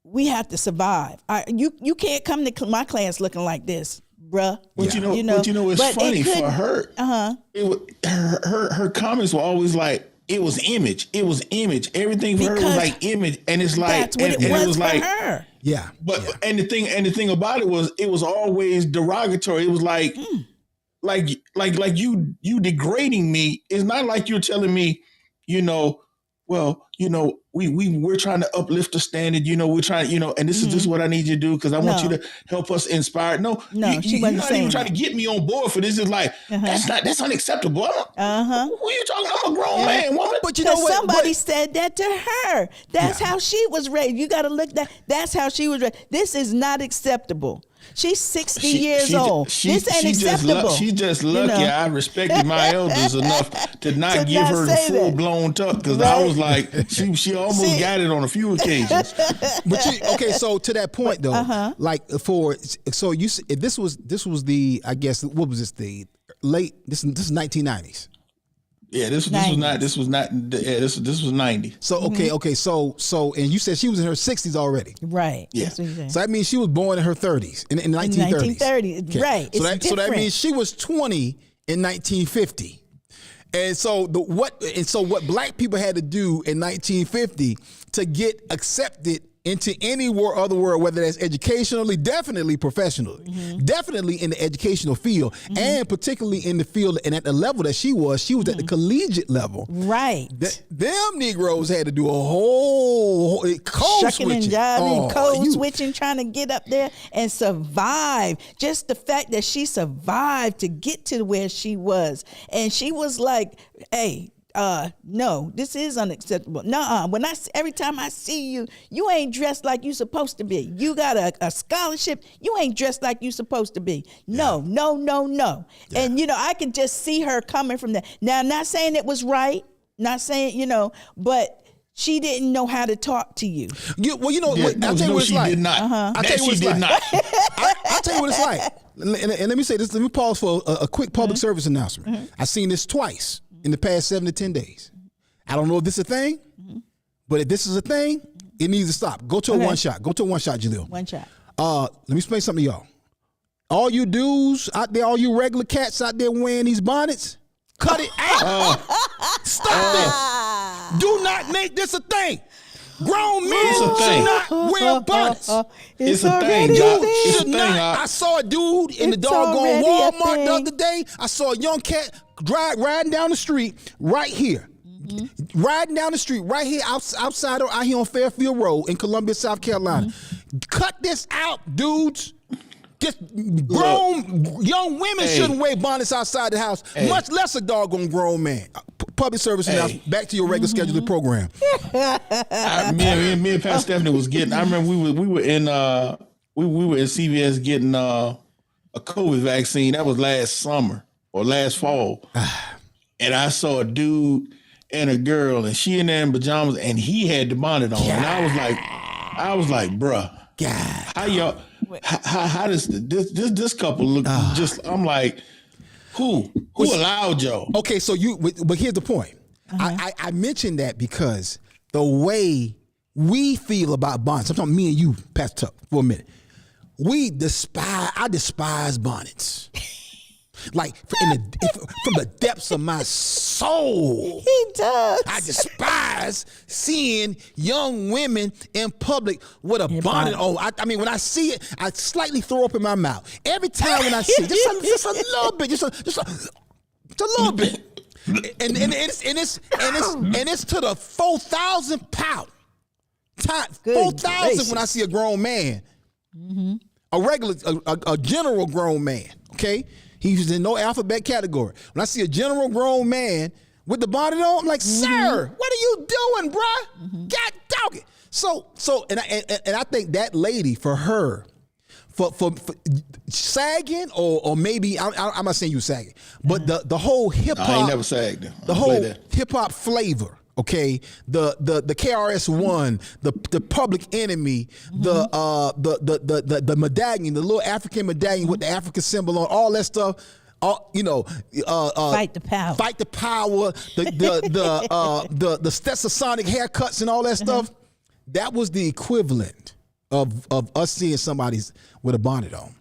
we have to survive. You can't come to my class looking like this, bruh. But it's funny for her. Her comments were always like, it was image. Everything for her was like image, and it's like that's what it was for her. Yeah. But and the thing about it was always derogatory. It was like you degrading me. It's not like you're telling me, we're trying to uplift the standard, we're trying, and this is what I need you to do because I want you to help us inspire. No, she wasn't you're not saying even trying to get me on board for this. It's like, that's unacceptable. Who are you talking? I'm a grown man, woman. But you know what? Somebody said that to her. That's how she was raised. You got to look that's how she was raised. This is not acceptable. She's 60 years old. This ain't acceptable. She's just lucky I respected my elders enough to not give her the full blown tuck, because I was like, she almost got it on a few occasions. But so to that point though, this was the, I guess, what was this, the late, this is 1990s. Yeah, this was 90. So okay, so and you said she was in her 60s already, right? Yeah. So that means she was born in her 30s, in the 1930s. 1930s, okay. right? So that means she was 20 in 1950, and so what black people had to do in 1950 to get accepted into any other world, whether that's educationally, definitely professionally, definitely in the educational field, and particularly in the field and at the level that she was at the collegiate level. Right. Them Negroes had to do a whole code shucking switching. and jiving, switching, trying to get up there and survive. Just the fact that she survived to get to where she was. And she was like, hey, no, this is unacceptable. Nuh-uh. Every time I see you, you ain't dressed like you supposed to be. You got a scholarship, you ain't dressed like you supposed to be. No. Yeah. And I can just see her coming from that. Now, not saying it was right, not saying, but she didn't know how to talk to you. I'll tell you what it's like. Did not. I'll tell you what it's like. I'll tell you what it's like. And let me say this. Let me pause for a quick public service announcement. I've seen this twice in the past 7 to 10 days. I don't know if this is a thing, but if this is a thing, it needs to stop. Go to a one shot. Go to a one shot, Jaleel. One shot. Let me explain something to y'all. All you dudes out there, all you regular cats out there wearing these bonnets, cut it out. Stop this. Do not make this a thing. Grown men should not wear bonnets. It's a thing, Dude It's a should thing. not. I saw a dude in the It's doggone already a Walmart the thing. other day. I saw a young cat riding down the street right here. Riding down the street right here outside or out here on Fairfield Road in Columbia, South Carolina. Cut this out, dudes. Just grown young women shouldn't wear bonnets outside the house, much less a doggone grown man. Public service announcement. Back to your regular scheduled program. Me and Pat Stephanie was getting. I remember we were in CVS getting a COVID vaccine. That was last summer or last fall, and I saw a dude and a girl, and she in there in pajamas, and he had the bonnet on, and I was like, bruh, how y'all? How does this couple look? I'm like, who allowed y'all? Okay, so but here's the point. I mentioned that because the way we feel about bonnets, I'm talking me and you, Pastor Tuck, for a minute. I despise bonnets. Like from the depths of my soul. He does. I despise seeing young women in public with a bonnet on. I mean, when I see it, I slightly throw up in my mouth. Every time when I see it, just a little bit, just a little bit. And it's to the 4,000 pound. 4,000 when I see a grown man. A regular, a general grown man, okay? He's in no alphabet category. When I see a general grown man with the bonnet on, I'm like, sir, what are you doing, bruh? God dog it. So, and I think that lady, for her, for sagging, or maybe I'm not saying you sagging, but the whole hip hop, I ain't never sagged. the whole hip hop flavor. Okay, the KRS-One, the Public Enemy, the medallion, the little African medallion with the African symbol on, all that stuff. Fight the power. Fight the power. The Stetsasonic haircuts and all that stuff. That was the equivalent of us seeing somebody's with a bonnet on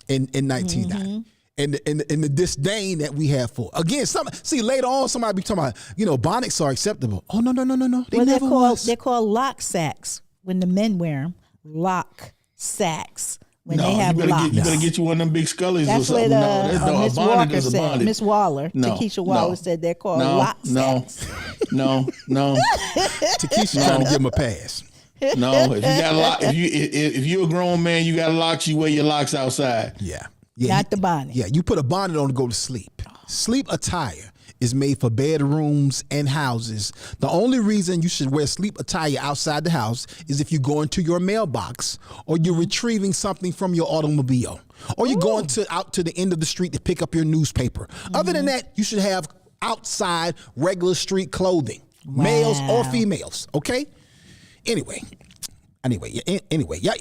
in 1990. And the disdain that we have for. Again, later on somebody be talking about, bonnets are acceptable. Oh, no. They never was. They're called lock sacks when the men wear them. Lock sacks when they have locks. You better get you one of them big scullies That's or something. what Miss Walker said. Miss Waller, No, Takesha Waller said they're called lock sacks. No. Takesha trying to give him a pass. No, if you got a lock, if you're a grown man, you got locks, you wear your locks outside. Yeah, not the bonnet. Yeah, you put a bonnet on to go to sleep. Sleep attire is made for bedrooms and houses. The only reason you should wear sleep attire outside the house is if you go into your mailbox, or you're retrieving something from your automobile, or you're going out to the end of the street to pick up your newspaper. Other than that, you should have outside regular street clothing, males or females. Okay. Anyway, yeah,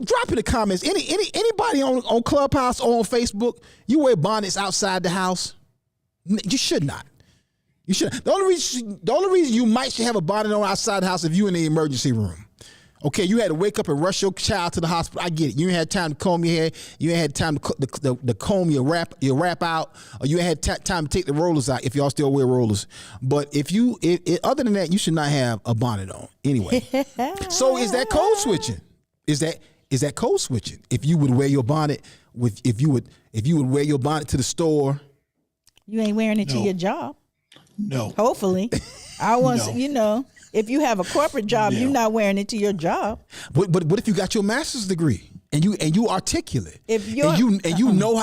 drop in the comments. Anybody on Clubhouse or on Facebook, you wear bonnets outside the house? You should not. You should. The only reason you might should have a bonnet on outside the house if you in the emergency room. Okay, you had to wake up and rush your child to the hospital. I get it. You ain't had time to comb your hair. You ain't had time to comb your wrap out, or you ain't had time to take the rollers out if y'all still wear rollers. But other than that, you should not have a bonnet on anyway. So is that code switching? Is that code switching? If you would wear your bonnet if you would wear your bonnet to the store, you ain't wearing it to your job. No. Hopefully, I want if you have a corporate job, you're not wearing it to your job. But what if you got your master's degree and you articulate? If you're you know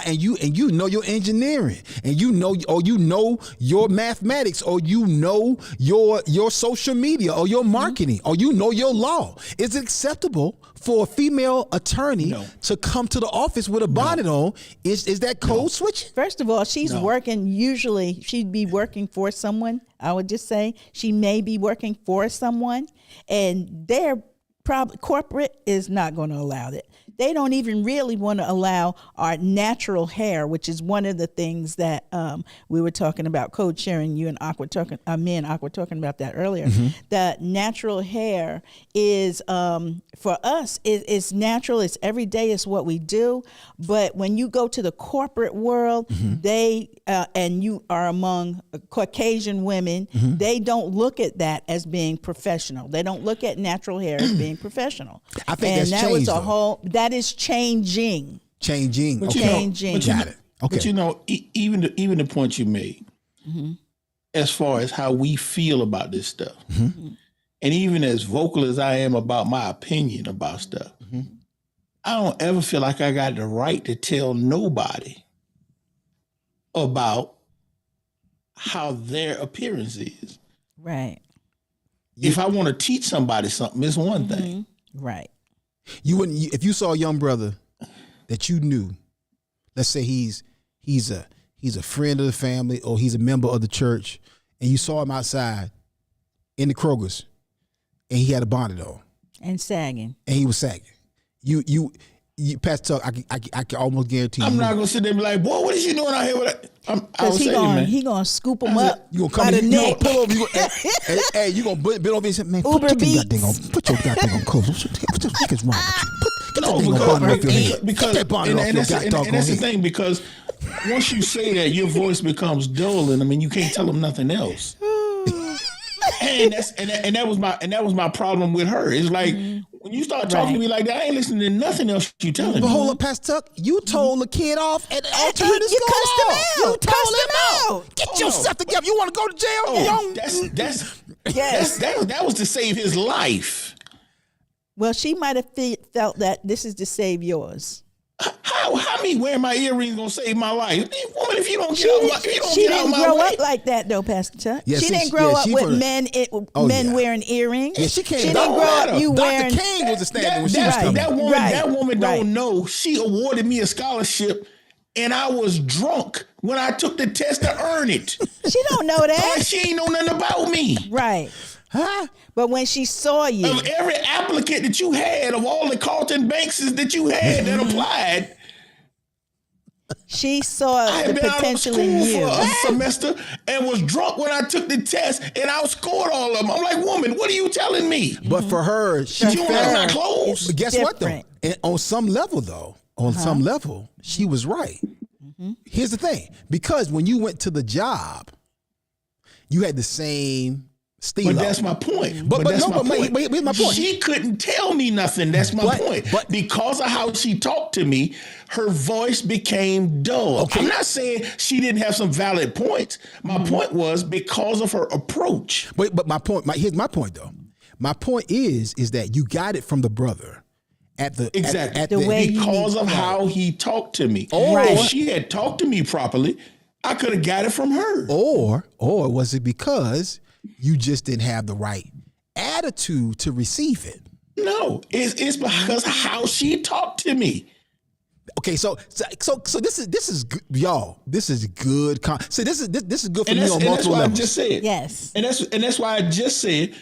your engineering, and you know your mathematics, or you know your social media, or your marketing, or you know your law. Is it acceptable for a female attorney to come to the office with a bonnet on? Is that code switching? First of all, she's working. Usually, she'd be working for someone. I would just say she may be working for someone, and their corporate is not going to allow that. They don't even really want to allow our natural hair, which is one of the things that we were talking about, code sharing. You and Aqua talking, me and Aqua talking about that earlier. The natural hair is for us. It's natural. It's every day. It's what we do. But when you go to the corporate world, they and you are among Caucasian women, they don't look at that as being professional. They don't look at natural hair as being professional. I think that's changed. That is changing. Changing. But changing. Got it. Okay. But even the point you made, as far as how we feel about this stuff, and even as vocal as I am about my opinion about stuff, I don't ever feel like I got the right to tell nobody about how their appearance is. Right. If I want to teach somebody something, it's one thing. Right. You wouldn't, if you saw a young brother that you knew, let's say he's a friend of the family, or he's a member of the church, and you saw him outside in the Kroger's, and he had a bonnet on and sagging, and he was sagging. You Pastor Tuck, I can almost guarantee I'm you. not gonna sit there and be like, boy, what is you doing out here with that? Because he gonna scoop him up you gonna come by the in, neck. Pull over, you gonna bend over and say, man, Uber put Beats. your goddamn clothes. What is wrong with you? No, thing because, on off your head. because Get that bonnet and, off and your that's, goddamn and that's the head. thing, because once you say that, your voice becomes dull, and I mean you can't tell them nothing else. and that was my problem with her. It's like when you start talking to me like that, I ain't listening to nothing else you telling me. But hold up, Pastor Tuck, you told the kid off at the alternative you school. cussed him out. You told Cussed him him out. out. Get yourself together. You want to go to jail? Oh, Yes. that was to save his life. Well, she might have felt that this is to save yours. How me wearing my earrings gonna save my life? Woman, if you don't She get out didn't my grow way. up like that, though, Pastor Chuck. Yeah, she see, didn't grow yeah, up she with from the- men yeah. wearing earrings. Yeah, she came. She didn't grow up you Dr. wearing. King was a standard when she was coming. That woman Right. don't know. She awarded me a scholarship, and I was drunk when I took the test to earn it. She don't know that. Like she ain't know nothing about me. Right. Huh? But when she saw you, Of every applicant that you had, of all the Carlton Bankses that you had that applied, she saw I the had been out of potential school in you. for a semester and was drunk when I took the test, and I scored all of them. I'm like, woman, what are you telling me? But for her, she You want felt. my clothes? But guess what though? different. And on some level though, some level, she was right. Here's the thing: because when you went to the job, you had the same stilo. But that's my point. But that's no, my but point. here's my point. She couldn't tell me nothing. That's my point. But because of how she talked to me, her voice became dull. Okay. I'm not saying she didn't have some valid points. My point was because of her approach. but my point. Here's my point though. My point is that you got it from the brother. At the Exactly. at The way you because need- of how he talked to me. Right. If she had talked to me properly, I could have got it from her. or was it because you just didn't have the right attitude to receive it? No, it's because of how she talked to me. Okay, so this is good, y'all. This is good. See, this is good for And me that's, on and that's multiple why I levels. just said. Yes. And that's why I just said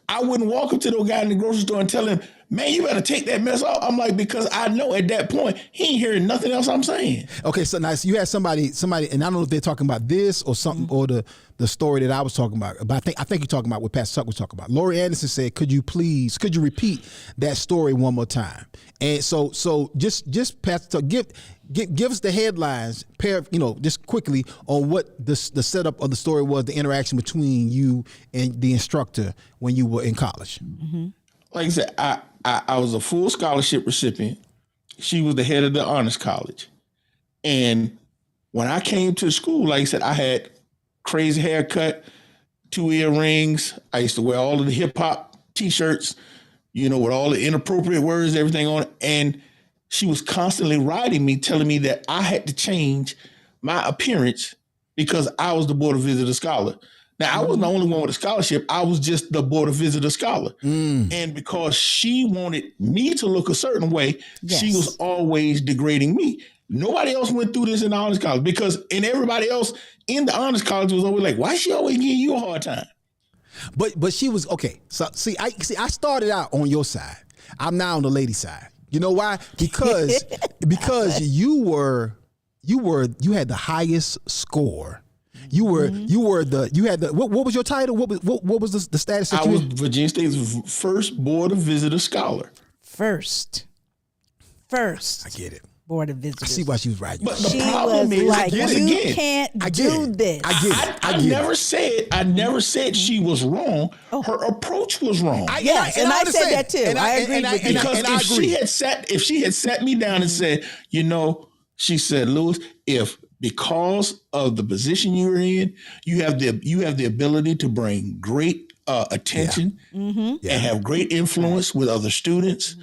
I wouldn't walk up to the guy in the grocery store and tell him, man, you better take that mess off. I'm like, because I know at that point he ain't hearing nothing else I'm saying. Okay, so now you had somebody, and I don't know if they're talking about this or something, or the story that I was talking about. But I think you're talking about what Pastor Tuck was talking about. Lori Anderson said, could you repeat that story one more time? And so just Pastor Tuck, give us the headlines, just quickly on what the setup of the story was, the interaction between you and the instructor when you were in college. Mm-hmm. Like I said, I was a full scholarship recipient. She was the head of the honors college. And when I came to school, like I said, I had crazy haircut, 2 earrings. I used to wear all of the hip hop t-shirts, with all the inappropriate words, everything on it. And she was constantly writing me, telling me that I had to change my appearance because I was the Board of Visitor Scholar. Now, I wasn't the only one with a scholarship. I was just the Board of Visitor Scholar. And because she wanted me to look a certain way, she was always degrading me. Nobody else went through this in the honors college because everybody else in the honors college was always like, why is she always giving you a hard time? But she was okay. So I started out on your side. I'm now on the lady side. You know why? Because you had the highest score. You had the what was your title? What was the status that I was Virginia State's first Board of Visitor Scholar. First. I get it. Board of Visitors. I see why she was writing. But the She problem was is, like, once you again, can't I get do it. this. I get it. I never said she was wrong. Her approach was wrong. Yes, and I said that too. I agree with you. Because if she had sat me down and said, she said, Lewis, because of the position you're in, you have the ability to bring great attention and have great influence with other students.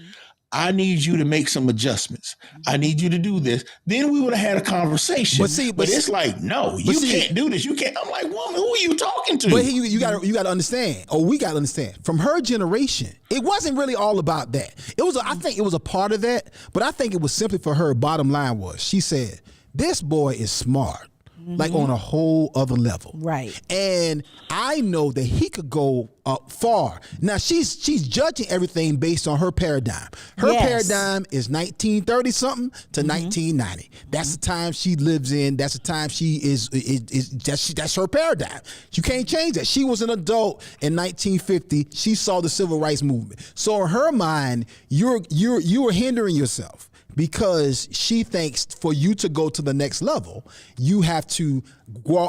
I need you to make some adjustments. I need you to do this. Then we would have had a conversation. But it's like, no, you can't do this. You can't. I'm like, woman, who are you talking to? But you got to understand, or we got to understand, from her generation, it wasn't really all about that. I think it was a part of that, but I think it was simply for her. Bottom line was, she said, this boy is smart. like on a whole other level. Right. And I know that he could go far. Now she's judging everything based on her paradigm. Her paradigm is 1930 something to 1990. That's the time she lives in. That's the time she is that's her paradigm. You can't change that. She was an adult in 1950. She saw the civil rights movement. So in her mind, you're hindering yourself. Because she thinks for you to go to the next level, you have to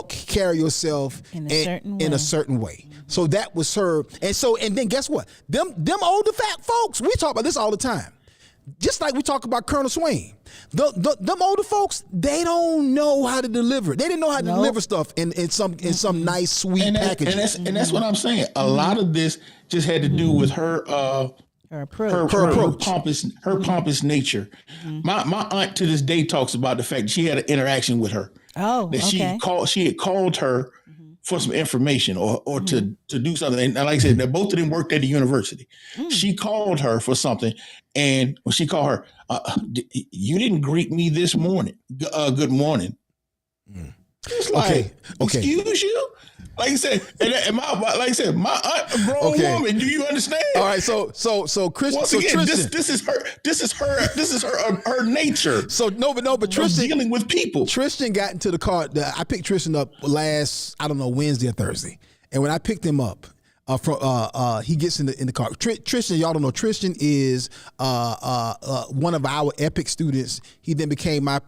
carry yourself in a certain way. So that was her. And then guess what? Them older fat folks, we talk about this all the time. Just like we talk about Colonel Swain. Them older folks, they don't know how to deliver. They didn't know how to deliver stuff in some nice, sweet packaging. And that's what I'm saying. A lot of this just had to do with her her pompous nature. My aunt to this day talks about the fact that she had an interaction with her. She had called her for some information or to do something. And like I said, both of them worked at the university. She called her for something, and when she called her, you didn't greet me this morning. Good morning. It's like, excuse you? Like I said, my aunt, a grown woman. Do you understand? All right, so Chris. Once again, this is her nature. So but Tristan dealing with people. Tristan got into the car. I picked Tristan up last, I don't know, Wednesday or Thursday, and when I picked him up, he gets in the car. Tristan, y'all don't know, Tristan is one of our epic students. He then became my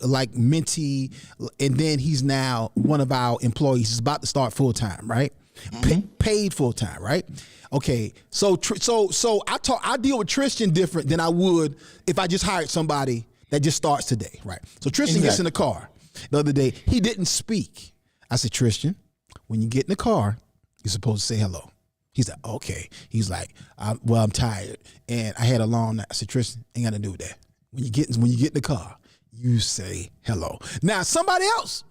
like mentee, and then he's now one of our employees. He's about to start full time, right? Paid full time, right? Okay, so I deal with Tristan different than I would if I just hired somebody that just starts today, right? So Tristan gets in the car the other day. He didn't speak. I said, Tristan, when you get in the car, you're supposed to say hello. He's like, okay. He's like, I'm tired and I had a long night. I said, Tristan, ain't got to do with that. When you get in the car, you say hello. Now, somebody else,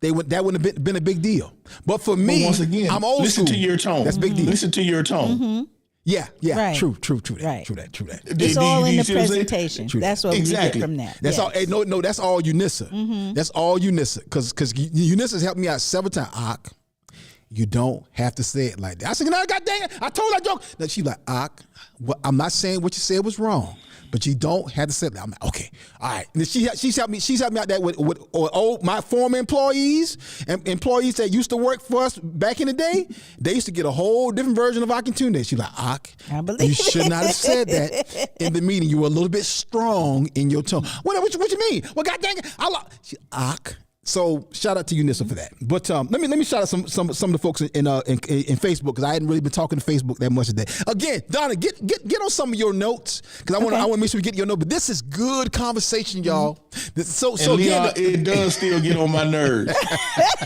that wouldn't have been a big deal. But for me, once again, I'm old listen school. to your tone. That's a big deal. Listen to your tone. Yeah. Right. True that. Right. True that. It's all in the see what I'm saying? presentation. That's what we get from that. That's all. Hey, no, that's all UNISA. That's all UNISA. Because UNISA's helped me out several times. You don't have to say it like that. I said, no, God dang it, I told that joke. Now she's like, I'm not saying what you said was wrong, but you don't have to say that. I'm like, okay, all right. And she's helped me out there with my former employees and employees that used to work for us back in the day. They used to get a whole different version of Akintunde. She's like, I believe you should not have said that in the meeting. You were a little bit strong in your tone. What you mean? Well, God dang it, So shout out to UNISA for that. But let me shout out some of the folks in Facebook, because I hadn't really been talking to Facebook that much today. Again, Donna, get on some of your notes, because I want to make sure we get your note. But this is good conversation, y'all. So Leon, it does still get on my nerves.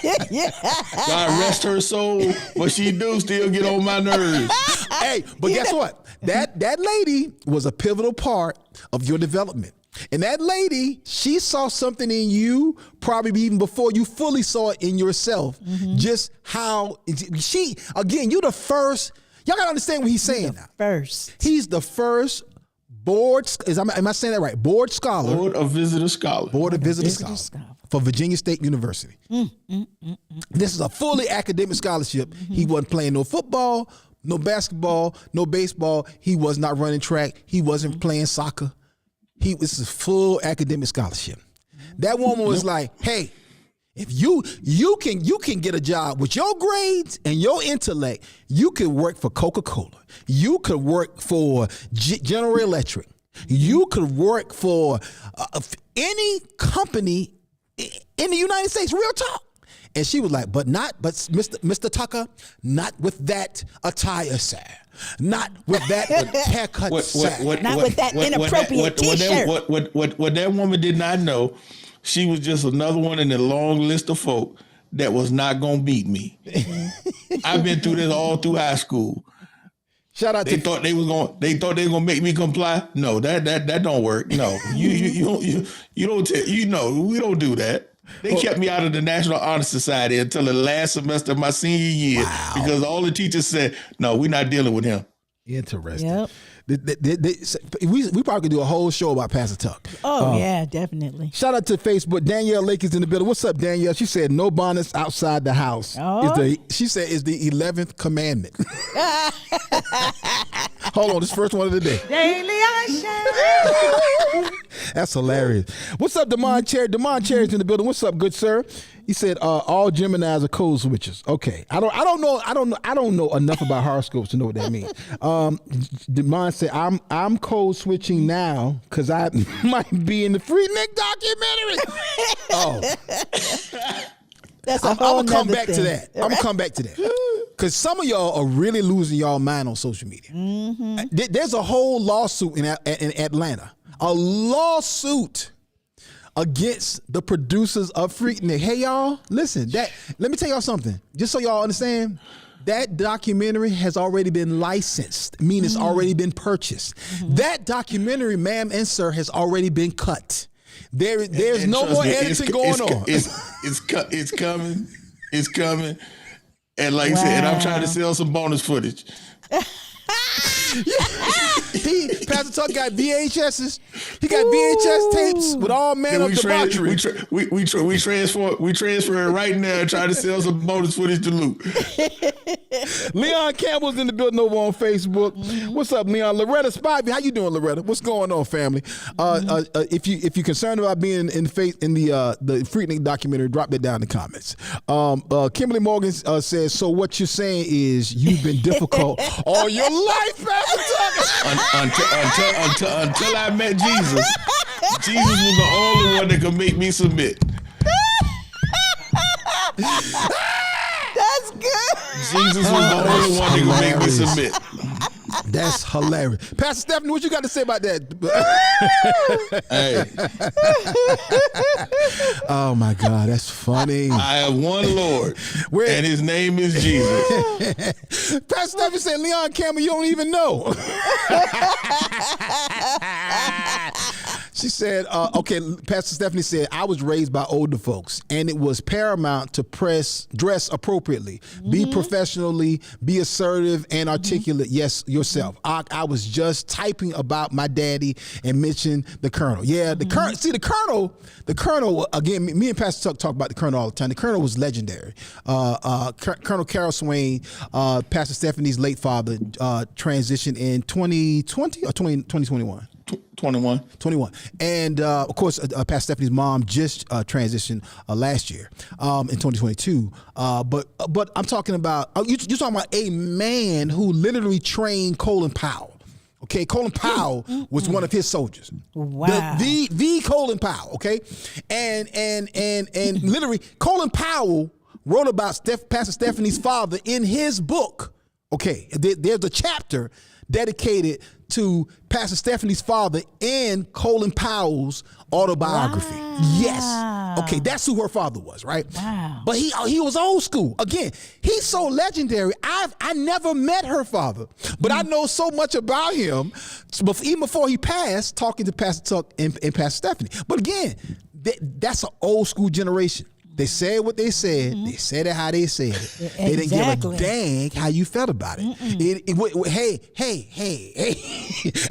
God rest her soul, but she do still get on my nerves. Hey, but guess what? That lady was a pivotal part of your development. And that lady, she saw something in you probably even before you fully saw it in yourself. Just how you're the first. Y'all gotta understand what he's saying now. First. He's the first am I saying that right? Board scholar. Board of Visitor Scholar. Board of Visitor Scholar for Virginia State University. This is a fully academic scholarship. He wasn't playing no football, no basketball, no baseball. He was not running track. He wasn't playing soccer. This is full academic scholarship. That woman was like, hey, if you can get a job with your grades and your intellect, you could work for Coca-Cola. You could work for General Electric. You could work for any company in the United States, real talk. And she was like, but Mr. Tucker, not with that attire, sir. Not with that haircut, sir. Not with that inappropriate T-shirt. What that woman did not know, she was just another one in the long list of folk that was not going to beat me. I've been through this all through high school. Shout out they thought they were gonna make me comply. No, that don't work. No, you don't. We don't do that. They kept me out of the National Honor Society until the last semester of my senior year because all the teachers said, no, we're not dealing with him. Interesting. Yep. We probably could do a whole show about Pastor Tuck. Oh, yeah, definitely. Shout out to Facebook. Danielle Lake is in the building. What's up, Danielle? She said no bonnets outside the house. Oh. She said is the 11th commandment. Hold on, this first one of the day. Daily I shine. That's hilarious. What's up, Demond Cherry? Demond Cherry's in the building. What's up, good sir? He said all Geminis are code switchers. Okay, I don't know enough about horoscopes to know what that means. Demond said I'm code switching now because I might be in the Freaknik documentary. Oh, That's a I'm whole gonna come nother back to thing. that. I'm gonna come back to that because some of y'all are really losing y'all mind on social media. There's a whole lawsuit in Atlanta. A lawsuit against the producers of Freaknik. Hey y'all, listen. Let me tell y'all something. Just so y'all understand, that documentary has already been licensed. I mean, it's already been purchased. That documentary, ma'am and sir, has already been cut. There's no more editing going on. It's coming. It's coming. And like I said, and I'm trying to sell some bonus footage. Pastor Tuck got VHSs. He got VHS tapes with all manner of debauchery. We transfer it right now and try to sell some bonus footage to Luke. Leon Campbell's in the building over on Facebook. What's up, Leon? Loretta Spivey, how you doing, Loretta? What's going on, family? If you're concerned about being in the Freaknik documentary, drop that down in the comments. Kimberly Morgan says, so what you're saying is you've been difficult all your life, Pastor Tuck. Until I met Jesus. Jesus was the only one that could make me submit. That's good. Jesus was the only one that could make me submit. That's hilarious. Pastor Stephanie, what you got to say about that? Hey. Oh my God, that's funny. I have one Lord, and his name is Jesus. Pastor Stephanie said, Leon Campbell, you don't even know. She said, okay, Pastor Stephanie said, I was raised by older folks, and it was paramount to dress appropriately, be professionally, be assertive and articulate, yes, yourself. I was just typing about my daddy and mentioned the Colonel. Yeah, the Colonel, see, the Colonel, again, me and Pastor Tuck talk about the Colonel all the time. The Colonel was legendary. Colonel Carol Swain, Pastor Stephanie's late father, transitioned in 2020 or 2021? 21. And of course, Pastor Stephanie's mom just transitioned last year in 2022. But I'm talking about, you're talking about a man who literally trained Colin Powell. Okay, Colin Powell was one of his soldiers. Wow. The Colin Powell, okay? And literally, Colin Powell wrote about Pastor Stephanie's father in his book. Okay, there's a chapter dedicated to Pastor Stephanie's father in Colin Powell's autobiography. Wow. Yes. Okay, that's who her father was, right? Wow. But he was old school. Again, he's so legendary. I never met her father, but I know so much about him, even before he passed, talking to Pastor Tuck and Pastor Stephanie. But again, that's an old school generation. They said what they said. They said it how they said it. They didn't give a dang how you felt about it. Hey.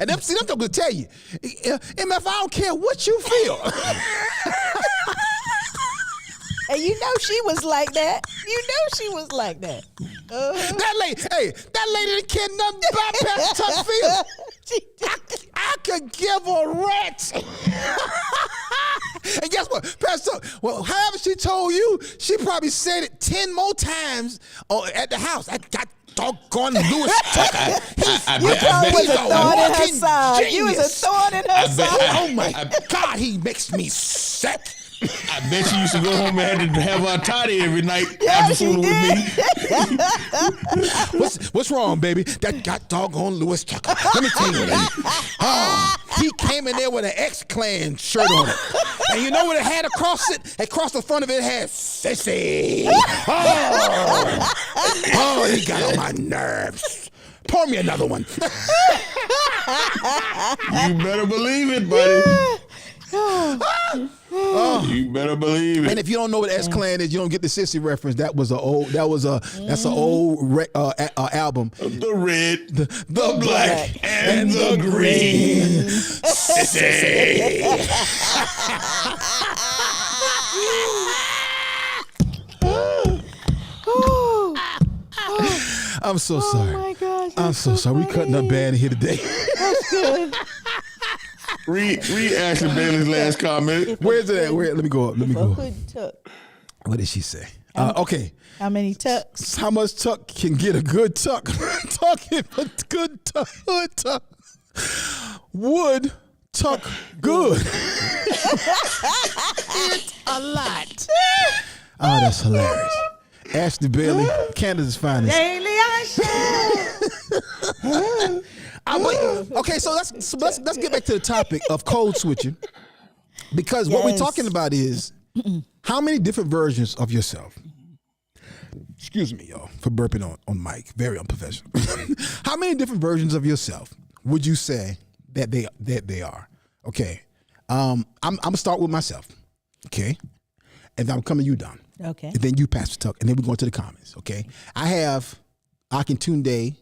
And them going to tell you, MF, I don't care what you feel. And you know she was like that. That lady didn't care nothing about Pastor Tuck feel. I could give a rat. And guess what, Pastor Tuck? Well, however she told you, she probably said it 10 more times at the house. I got doggone Louis Tucker. You was a thorn in her side. You was a thorn in her side. Oh my God, he makes me sick. I bet you used to go home and had to have our toddy every night after fooling with me. What's wrong, baby? That got doggone Louis Tucker. Let me tell you that. He came in there with an X-Clan shirt on it. And you know what it had across it? Across the front of it had sissy. Oh, he got on my nerves. Pour me another one. You better believe it, buddy. You better believe it. And if you don't know what S Clan is, you don't get the Sissy reference. That's an old album. The red, the black, and the green. Sissy. I'm so sorry. Oh my gosh. I'm so sorry. We cutting up bad in here today. That's good. Read Ashley Bailey's last comment. Where's it at? Let me go up. Let me go up. Hood tuck. What did she say? Okay. How many tucks? How much tuck can get a good tuck? Talking a good tuck. Hood tuck. Would tuck good. It's a lot. Oh, that's hilarious. Ashley Bailey, Canada's finest. Daily Okay, so let's get back to the topic of code switching, because what we're talking about is how many different versions of yourself. Excuse me, y'all, for burping on mic. Very unprofessional. How many different versions of yourself would you say that they are? Okay, I'm gonna start with myself. Okay, and then I'm coming to you, Don. Okay. And then you, Pastor Tuck, and then we're going to the comments. Okay, I have Akintunde,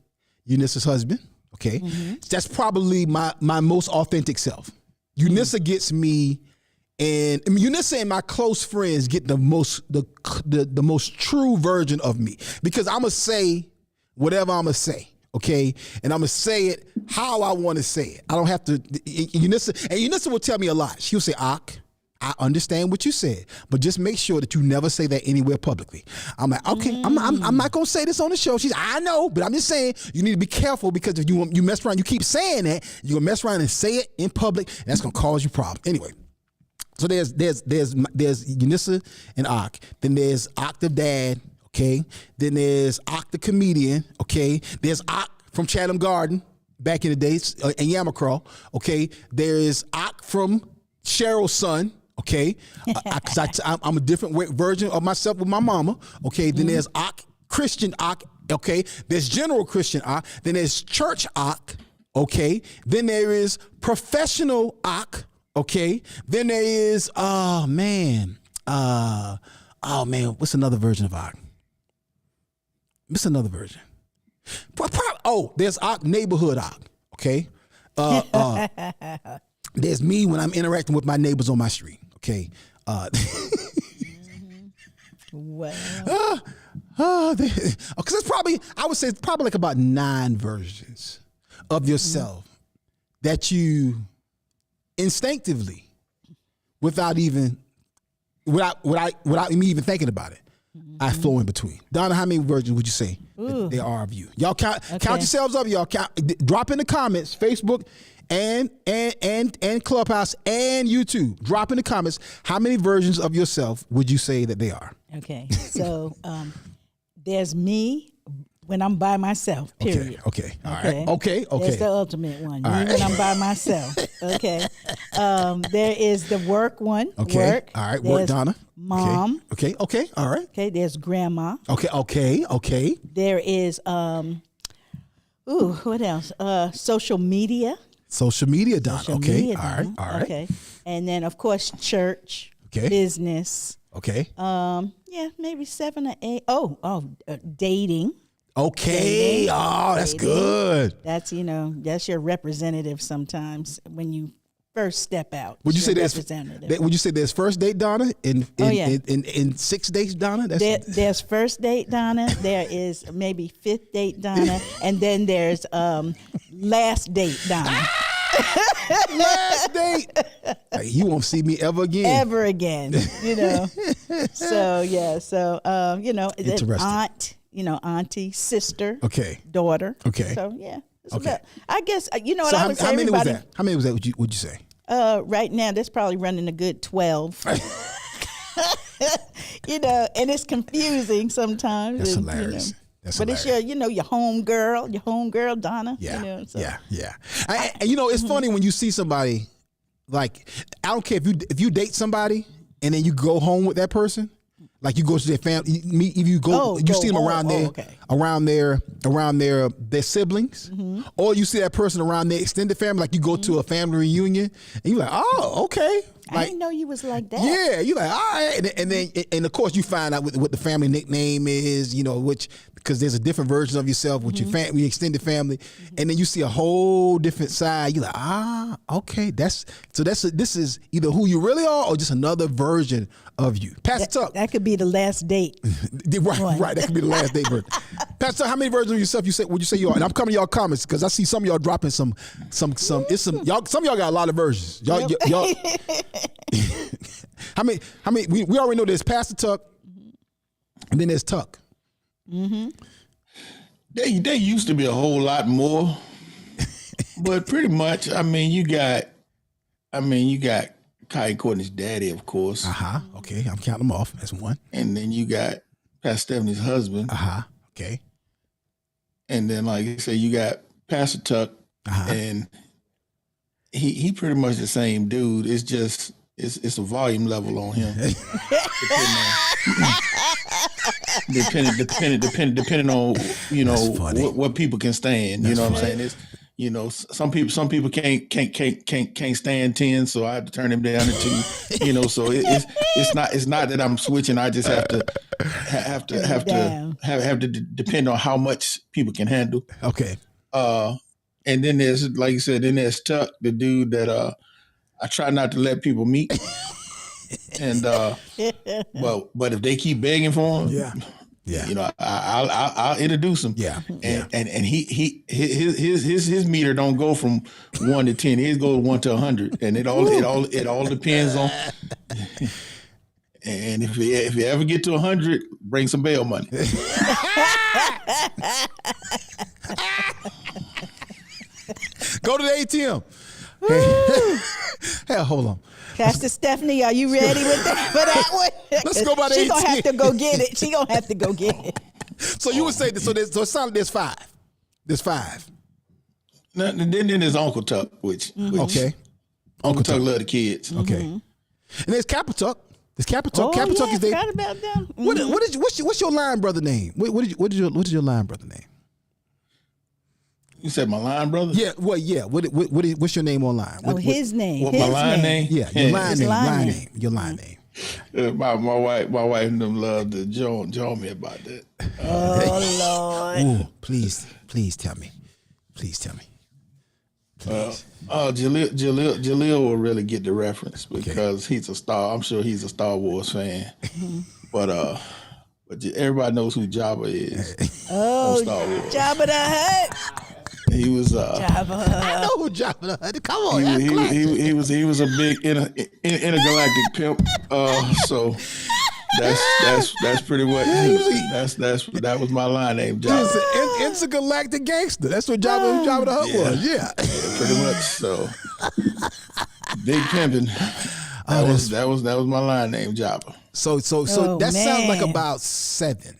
Eunice's husband. Okay, that's probably my most authentic self. Eunice gets me, and Eunice and my close friends get the most true version of me, because I'm gonna say whatever I'm gonna say. Okay, and I'm gonna say it how I want to say it. I don't have to. Eunice will tell me a lot. She'll say, "Ak, I understand what you said, but just make sure that you never say that anywhere publicly." I'm like, okay, I'm not gonna say this on the show. She's, I know, but I'm just saying you need to be careful, because if you mess around, you keep saying that, you're gonna mess around and say it in public, and that's gonna cause you problems. Anyway, so there's Eunice and Ak. Then there's Ak the dad. Okay. Then there's Ak the comedian. Okay. There's Ak from Chatham Garden back in the days in Yamacraw. Okay. There is Ak from Cheryl's son. Okay, I'm a different version of myself with my mama. Okay, then there's Ak, Christian Ak. Okay, there's General Christian Ak. Then there's Church Ak. Okay, then there is Professional Ak. Okay, then there is what's another version of Ak? What's another version? There's Ak, Neighborhood Ak. Okay, there's me when I'm interacting with my neighbors on my street. Okay. Wow. Because it's probably, I would say it's probably like about 9 versions of yourself that you instinctively, without me even thinking about it, I flow in between. Donna, how many versions would you say that there are of you? Y'all count yourselves up. Y'all drop in the comments, Facebook and Clubhouse and YouTube. Drop in the comments how many versions of yourself would you say that they are? Okay, so there's me when I'm by myself. Period. Okay. All right. Okay. That's the ultimate one. Me when I'm by myself. Okay. There is the work one. Okay. Work. All right. Work, Donna. Mom. Okay. All right. Okay. There's grandma. Okay. There is what else? Social media. Social media, Donna. Social media, All right. Okay. And then of course church. Okay. Business. Okay. Maybe 7 or 8. Dating. Okay. Oh, that's good. That's that's your representative sometimes when you first step out. Would you say there's first date, Donna? In 6 dates, Donna? There's first date, Donna. There is maybe 5th date, Donna, and then there's last date, Donna. Last date. You won't see me ever again. So interesting. Aunt, auntie, sister, daughter. Okay. So it's about, I guess So how many was that? How many was that? Would you say? Right now, that's probably running a good 12. And it's confusing sometimes. That's hilarious. But it's your home girl, Donna. Yeah. Yeah. It's funny when you see somebody, like, I don't care if you date somebody and then you go home with that person. Like you go to their family, you see them around there. around their siblings, or you see that person around their extended family. Like you go to a family reunion, and you're like, oh, okay. I didn't know you was like that. Yeah, you're like, all right, and then of course you find out what the family nickname is, because there's a different version of yourself with your family, your extended family, and then you see a whole different side. You're like, okay, this is either who you really are or just another version of you. Pastor Tuck, that could be the last date. right, that could be the last date version. Pastor Tuck, how many versions of yourself would you say you are? And I'm coming to y'all comments because I see some of y'all dropping some. Some of y'all got a lot of versions. Y'all. How many? We already know there's Pastor Tuck, and then there's Tuck. Mm-hmm. There used to be a whole lot more, but pretty much, you got Kai Courtney's daddy, of course. Okay, I'm counting them off. That's one. And then you got Pastor Stephanie's husband. Okay. And then, like I say, you got Pastor Tuck, and he pretty much the same dude. It's just it's a volume level on him. Depending on what people can stand. You know what I'm saying? It's some people can't stand 10, so I have to turn him down to 2. So it's not that I'm switching. I just have to depend on how much people can handle. Okay. And then there's, like you said, there's Tuck, the dude that I try not to let people meet. And but if they keep begging for him, I'll introduce him. And his meter don't go from 1 to 10. His goes 1 to 100, and it all depends on. And if you ever get to 100, bring some bail money. Go to the ATM. Hey, hold on. Pastor Stephanie, are you ready for that one? Let's go by the ATM. She's going to have to go get it. She's going to have to go get it. So you would say, so it sounds like there's 5. There's 5. Then there's Uncle Tuck, which okay. Uncle Tuck love the kids. Okay. And there's Kappa Tuck. There's Kappa Tuck. Kappa Tuck is there. I forgot about them. What's your line brother name? What is your line brother name? You said my line brother? Yeah. Well, yeah. What's your name online? His name. What, my line name? Yeah. Your line name. Your line name. My wife and them love to join me about that. Oh Lord. Ooh, please tell me. Please tell me. Please. Jaleel will really get the reference because he's a star. I'm sure he's a Star Wars fan. But everybody knows who Jabba is. On Star Wars. Jabba the Hutt. He was Jabba. I know who Jabba the Hutt. Come on. He was a big intergalactic pimp. So that's pretty much that was my line name. Jabba. He was an intergalactic gangster. That's what Jabba the Hutt was. Yeah, pretty much. So big pimping. That was my line name, Jabba. So that sounds like about seven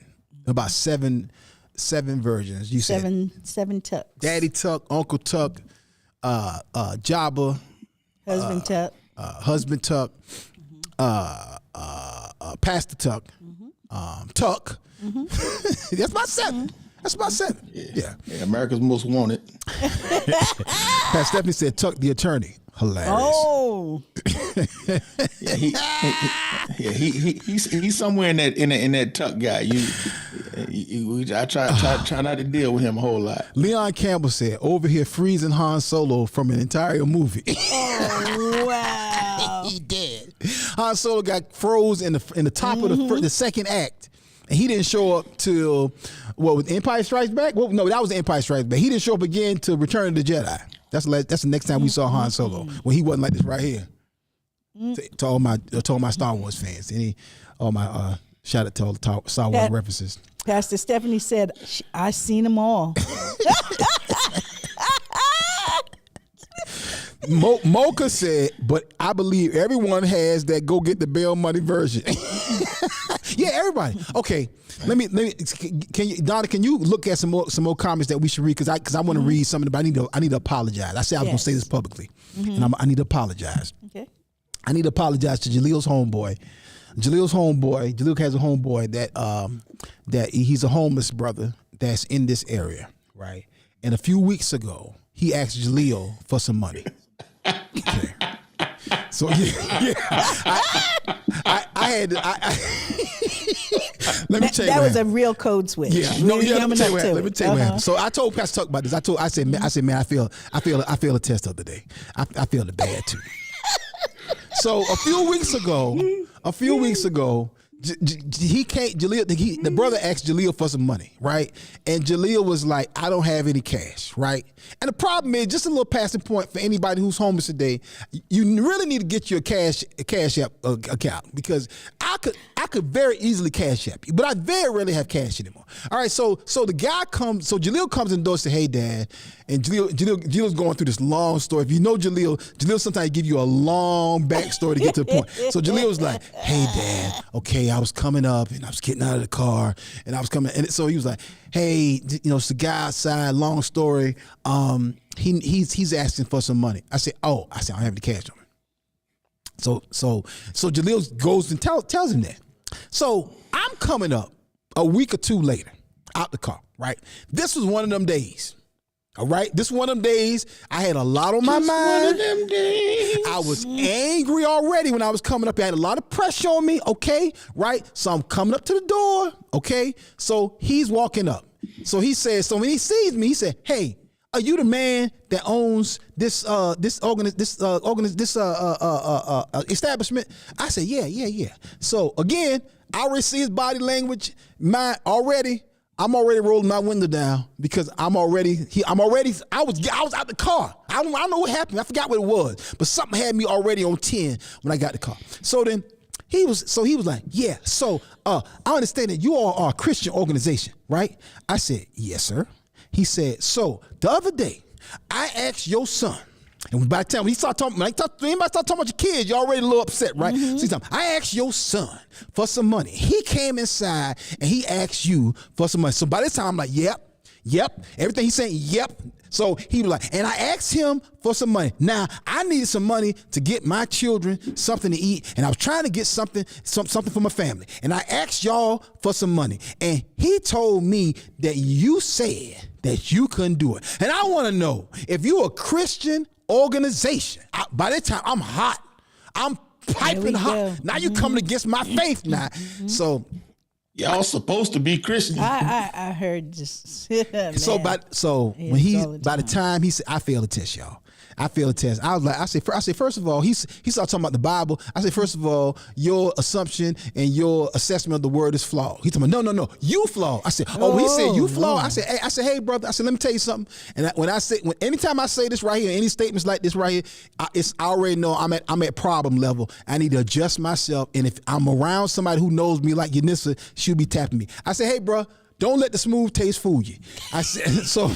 versions. You said seven Tucks. Daddy Tuck, Uncle Tuck, Jabba, Husband Tuck, Pastor Tuck, Tuck. That's about 7. That's about 7. Yeah. America's Most Wanted. Pastor Stephanie said Tuck the attorney. Hilarious. Oh. He's somewhere in that Tuck guy. I try not to deal with him a whole lot. Leon Campbell said, over here freezing Han Solo from an entire movie. Oh wow. He did. Han Solo got froze in the top of the second act. And he didn't show up till with Empire Strikes Back? Well, no, that was the Empire Strikes Back. He didn't show up again till Return of the Jedi. That's the next time we saw Han Solo when he wasn't like this right here. To all my Star Wars fans, all my shout out to all the Star Wars references. Pastor Stephanie said, "I seen them all." Mocha said, but I believe everyone has that go get the bail money version. Yeah, everybody. Okay, let me. Can you, Donna? Can you look at some more comments that we should read? Because I want to read something, but I need to apologize. I said I was going to say this publicly, and I need to apologize. Okay. I need to apologize to Jaleel's homeboy. Jaleel has a homeboy that he's a homeless brother that's in this area, right? And a few weeks ago, he asked Jaleel for some money. Okay. So I had let me tell you that what was a happened. real code switch. Yeah, Really let me tell you what coming happened. up Let me to. tell you what happened. So I told Pastor Tuck about this. I said, man, I feel a test the other day. I feel it bad too. So a few weeks ago, he can't. Jaleel, the brother asked Jaleel for some money, right? And Jaleel was like, "I don't have any cash," right? And the problem is, just a little passing point for anybody who's homeless today, you really need to get your cash app account, because I could very easily cash app you, but I very rarely have cash anymore. All right, so the guy comes, so Jaleel comes in the door and says, "Hey, Dad," and Jaleel's going through this long story. If you know Jaleel sometimes give you a long backstory to get to the point. So Jaleel was like, "Hey, Dad, okay, I was coming up and I was getting out of the car and I was coming," and so he was like, "Hey, it's the guy outside, long story. He's asking for some money." I said, I don't have any cash on me. So Jaleel goes and tells him that. So I'm coming up a week or two later out the car, right? This was one of them days. All right, this was one of them days. I had a lot on my mind. One of them days. I was angry already when I was coming up. I had a lot of pressure on me, okay, right? So I'm coming up to the door, okay? So he's walking up. So he says, so when he sees me, he said, "Hey, are you the man that owns this establishment?" I said, yeah. So again, I already see his body language. I'm already rolling my window down because I was out the car. I don't know what happened. I forgot what it was, but something had me already on 10 when I got the car. So then he was like, "Yeah, so I understand that you all are a Christian organization, right?" I said, "Yes, sir." He said, "So the other day, I asked your son," and by the time he started talking, anybody start talking about your kids, you're already a little upset, right? Mm-hmm. So he's talking, "I asked your son for some money. He came inside and he asked you for some money." So by this time, I'm like, yep. Everything he's saying, yep. So he was like, "And I asked him for some money. Now, I needed some money to get my children something to eat, and I was trying to get something for my family. And I asked y'all for some money. And he told me that you said that you couldn't do it. And I want to know, if you're a Christian organization," by that time, I'm hot. I'm piping hot. Now you coming against my faith now. So y'all supposed to be Christian. I heard this. By the time he said, "I failed the test, y'all. I failed the test." I was like, I said, first of all, he started talking about the Bible. I said, "First of all, your assumption and your assessment of the word is flawed." He told me, no, you flawed. I said, "Oh, when he said you flawed," I said, "Hey, brother," I said, "Let me tell you something." And anytime I say this right here, any statements like this right here, I already know I'm at problem level. I need to adjust myself. And if I'm around somebody who knows me like Yanissa, she'll be tapping me. I said, "Hey, bro, don't let the smooth taste fool you." I said, so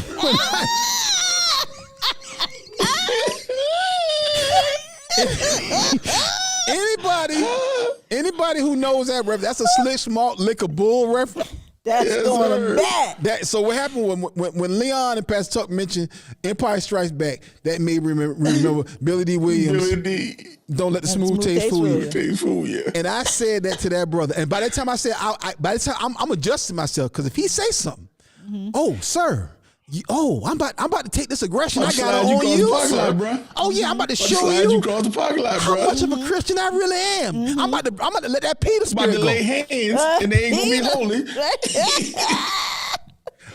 anybody who knows that reference, that's a Slick Smart Liquor Bull reference. That's going back. So what happened when Leon and Pastor Tuck mentioned Empire Strikes Back, that made me remember Billy D. Williams. Don't let the smooth taste fool you. And I said that to that brother. And by that time I said, by the time I'm adjusting myself, because if he say something, "Oh, sir, I'm about to take this aggression I got on you, bro. Oh yeah, I'm about to show you across the parking lot, how bro. much of a Christian I really am. I'm about to let that Peter About spirit to go. lay hands and they ain't gonna be holy.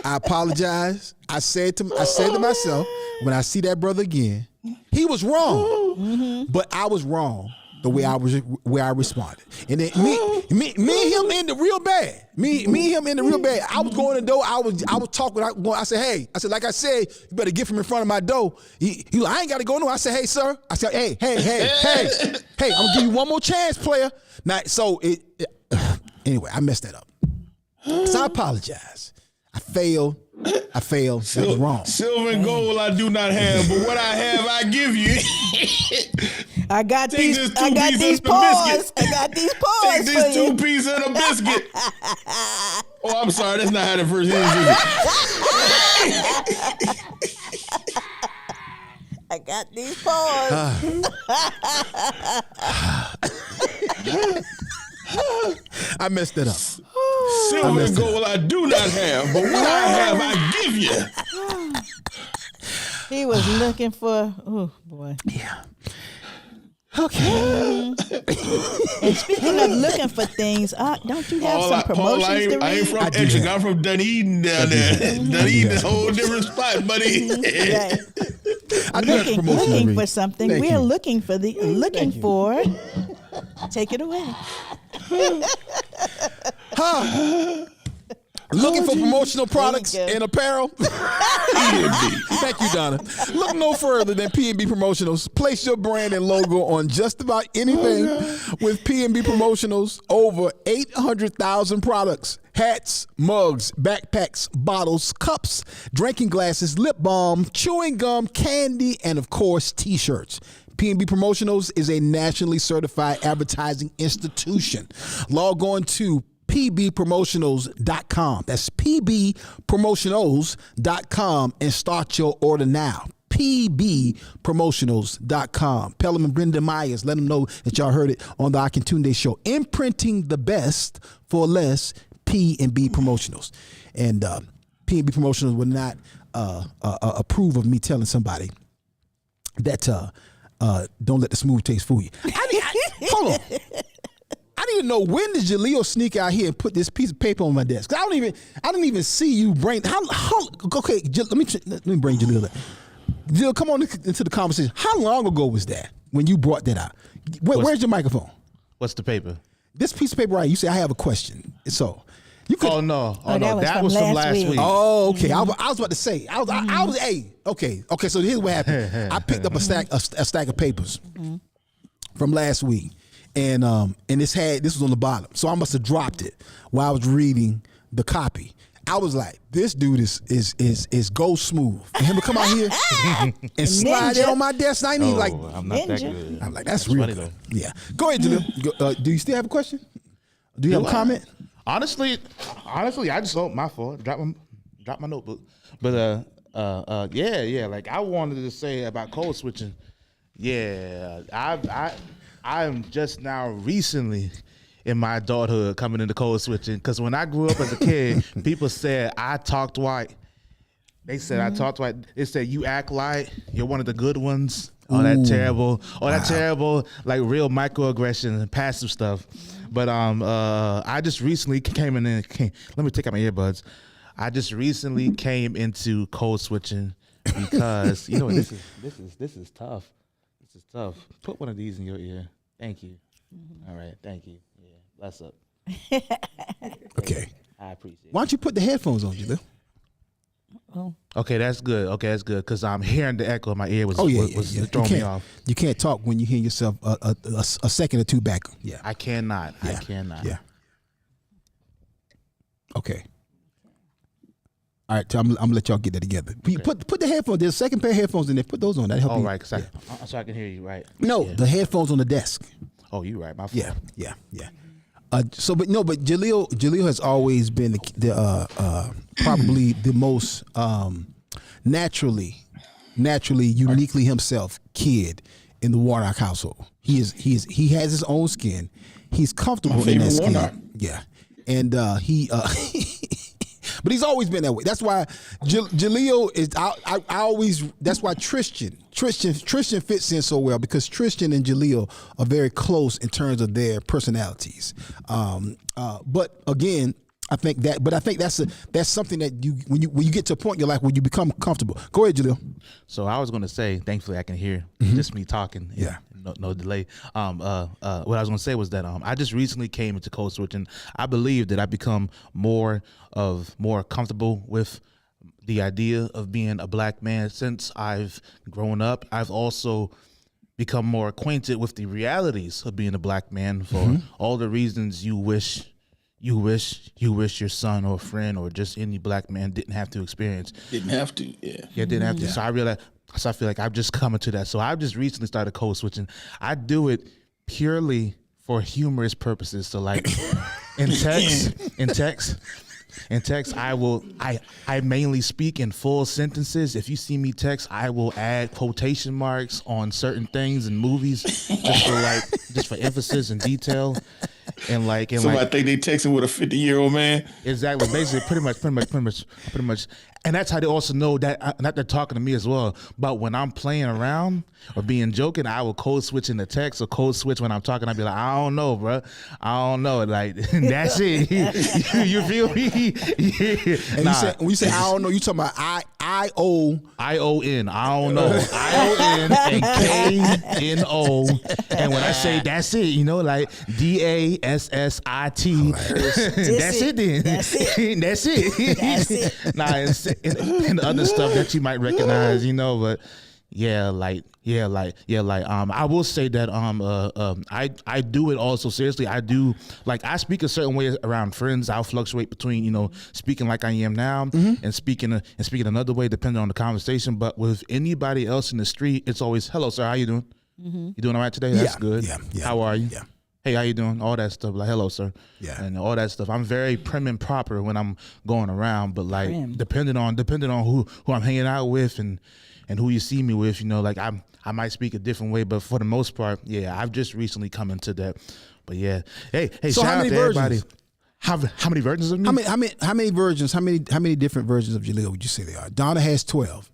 I apologize. I said to myself, when I see that brother again, he was wrong, but I was wrong the way I responded. And then me and him ended real bad. Me and him ended real bad. I was going to the door. I was talking. I said, "Hey," I said, "Like I said, you better get from in front of my door." He like, "I ain't got to go no." I said, "Hey, sir." I said, hey, I'm gonna give you one more chance, player. Now, so anyway, I messed that up. So I apologize. I failed. That was wrong. Silver and gold I do not have, but what I have I give you. I got Take these this 2 pieces of the paws. biscuit. I got these paws Take this for you. 2 pieces of the biscuit. Oh, I'm sorry. That's not how the first is. I got these paws. I messed it up. Silver and gold I do not have, but what I have I give you. He was looking for. Oh boy. Yeah. Okay. And speaking of looking for things, don't you have some promotions I to ain't read? from Exeter. I'm from Dunedin down there. Dunedin is a whole different spot, buddy. Right. I do have promotions to Looking read. for something. Thank We're you. looking for the looking for. Take it away. Looking for promotional products go. and apparel? Thank you, Donna. Look no further than P&B Promotionals. Place your brand and logo on just about anything with P&B Promotionals. Over 800,000 products. Hats, mugs, backpacks, bottles, cups, drinking glasses, lip balm, chewing gum, candy, and of course, t-shirts. P&B Promotionals is a nationally certified advertising institution. Log on to pbpromotionals.com. That's pbpromotionals.com and start your order now. pbpromotionals.com. Pelham and Brenda Myers, let them know that y'all heard it on the Akintunde show. Imprinting the best for less, P&B Promotionals. And P&B Promotionals would not approve of me telling somebody that don't let the smooth taste fool you. Hold on. I didn't even know, when did Jaleel sneak out here and put this piece of paper on my desk? I didn't even see you bring. Okay, let me bring Jaleel in. Jaleel, come on into the conversation. How long ago was that when you brought that out? Where's your microphone? What's the paper? This piece of paper, right? You say I have a question. So you could. Oh no! That was from last week. Oh, okay. I was about to say. I was. Hey, okay. So here's what happened. I picked up a stack of papers from last week. And this was on the bottom, so I must have dropped it while I was reading the copy. I was like, this dude is go smooth. For him to come out here and slide it on my desk, I need I'm not that good. I'm like, that's real funny, good. though. Yeah, go ahead, Jaleel. Do you still have a question? Do you have a comment? Honestly, I just my fault. Drop my notebook. But yeah. Like I wanted to say about code switching. Yeah, I'm just now recently in my adulthood coming into code switching, because when I grew up as a kid, people said I talked white. They said I talked white. They said you act like you're one of the good ones. That terrible, like real microaggression and passive stuff. But I just recently came in and let me take out my earbuds. I just recently came into code switching because this is tough. This is tough. Put one of these in your ear. Thank you. All right. Thank you. Yeah. Bless up. Okay. I appreciate it. Why don't you put the headphones on, Jaleel? Oh. Okay, that's good. Because I'm hearing the echo in my ear was throwing me off. You can't talk when you hear yourself a second or two back. Yeah. I cannot. Yeah. Okay. All right, I'm gonna let y'all get that together. Okay. Put the headphones. There's a second pair of headphones in there. Put those on. That help you. All right, so I can hear you. Right. No, the headphones on the desk. Oh, you right. My fault. Yeah. But Jaleel has always been the probably the most naturally, uniquely himself kid in the Warnock household. He has his own skin. He's comfortable in that skin. Warnock. Yeah, and he. But he's always been that way. That's why Jaleel is. I always. That's why Tristan fits in so well, because Tristan and Jaleel are very close in terms of their personalities. But again, I think that's something that when you get to a point in your life where you become comfortable. Go ahead, Jaleel. So I was going to say, thankfully I can hear just me talking. Yeah. No delay. What I was going to say was that I just recently came into code switching. I believe that I become more comfortable with the idea of being a black man since I've grown up. I've also become more acquainted with the realities of being a black man for all the reasons you wish your son or friend or just any black man didn't have to experience. Didn't have to, yeah. Yeah, didn't have to. So I realized. So I feel like I've just come into that. So I've just recently started code switching. I do it purely for humorous purposes. So like in text, I mainly speak in full sentences. If you see me text, I will add quotation marks on certain things in movies just for emphasis and detail. Somebody think they texting with a 50-year-old man. Exactly. Basically, pretty much. And that's how they also know that they're talking to me as well. But when I'm playing around or being joking, I will code switch in the text or code switch when I'm talking. I'll be like, I don't know, bro. I don't know. Like, that's it. You feel me? Yeah. And when you say I don't know, you talking about I-O-N. I don't know. I-O-N and K-N-O. And when I say that's it, like D-A-S-S-I-T. That's it then. That's it. That's it. Nah, and the other stuff that you might recognize, but I will say that I do it also seriously. I do, like, I speak a certain way around friends. I'll fluctuate between speaking like I am now and speaking another way depending on the conversation. But with anybody else in the street, it's always, hello sir, how you doing? You doing all right today? That's good. Yeah. How are you? Yeah. Hey, how you doing? All that stuff, like, hello, sir. Yeah. And all that stuff. I'm very prim and proper when I'm going around, but like depending on who I'm hanging out with and who you see me with, like I might speak a different way, but for the most part, I've just recently come into that. But yeah, hey, so shout how out many to versions? everybody. How many versions of me? How many versions? How many different versions of Jaleel would you say they are? Donna has 12.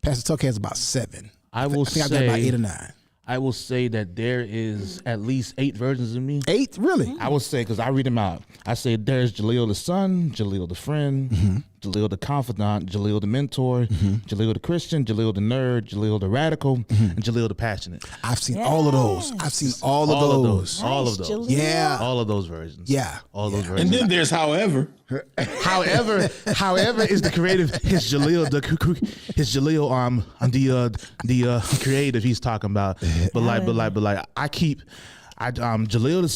Pastor Tuck has about 7. I think I got about 8 or 9. I will say that there is at least 8 versions of me. 8? Really? I will say, because I read them out. I say there's Jaleel the son, Jaleel the friend, Jaleel the confidant, Jaleel the mentor, Jaleel the Christian, Jaleel the nerd, Jaleel the radical, and Jaleel the passionate. I've seen all of those. I've seen all of those. All of those. Jaleel. Yeah. All of those versions. Yeah. All those versions. And then there's however. However is the creative. His Jaleel the creative he's talking about. But like I keep. Jaleel the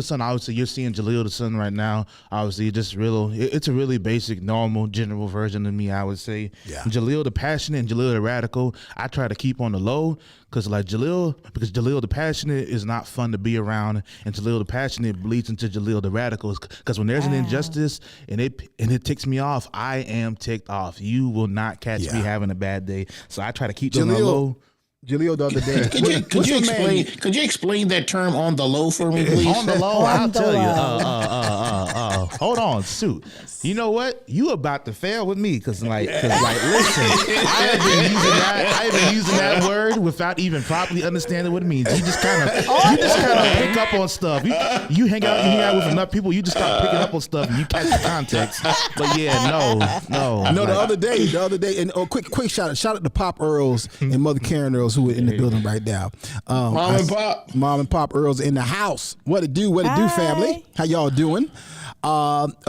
son. Obviously, you're seeing Jaleel the son right now. Obviously, it's a really basic, normal, general version of me. I would say. Yeah. Jaleel the passionate and Jaleel the radical. I try to keep on the low because Jaleel the passionate is not fun to be around, and Jaleel the passionate bleeds into Jaleel the radical. Because when there's an injustice and it ticks me off, I am ticked off. You will not catch me having a bad day. So I try to keep on the low. Jaleel the other day. Could you explain that term on the low for me, please? On the low, I'll tell you. Hold on, shoot. You know what? You about to fail with me because listen, I've been using that word without even properly understanding what it means. You just kind of pick up on stuff. You hang out with enough people, you just start picking up on stuff and you catch the context. But no. The other day, and quick shout out to Pop Earls and Mother Karen Earls who are in the building right now. Mom and Pop Earls in the house. What it do, family? How y'all doing? The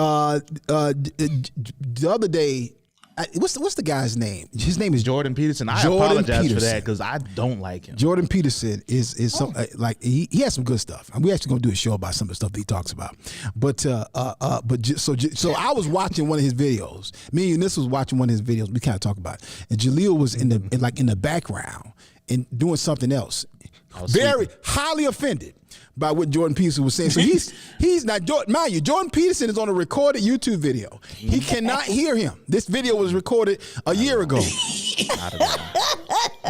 other day, what's the guy's name? His name is Jordan Peterson. I apologize for that because I don't like him. Jordan Peterson is like he has some good stuff. And we actually gonna do a show about some of the stuff that he talks about. So I was watching one of his videos. Me and this was watching one of his videos. We kind of talk about it. And Jaleel was in the background and doing something else. Very highly offended by what Jordan Peterson was saying. So he's not Jordan. Mind you, Jordan Peterson is on a recorded YouTube video. He cannot hear him. This video was recorded a year ago.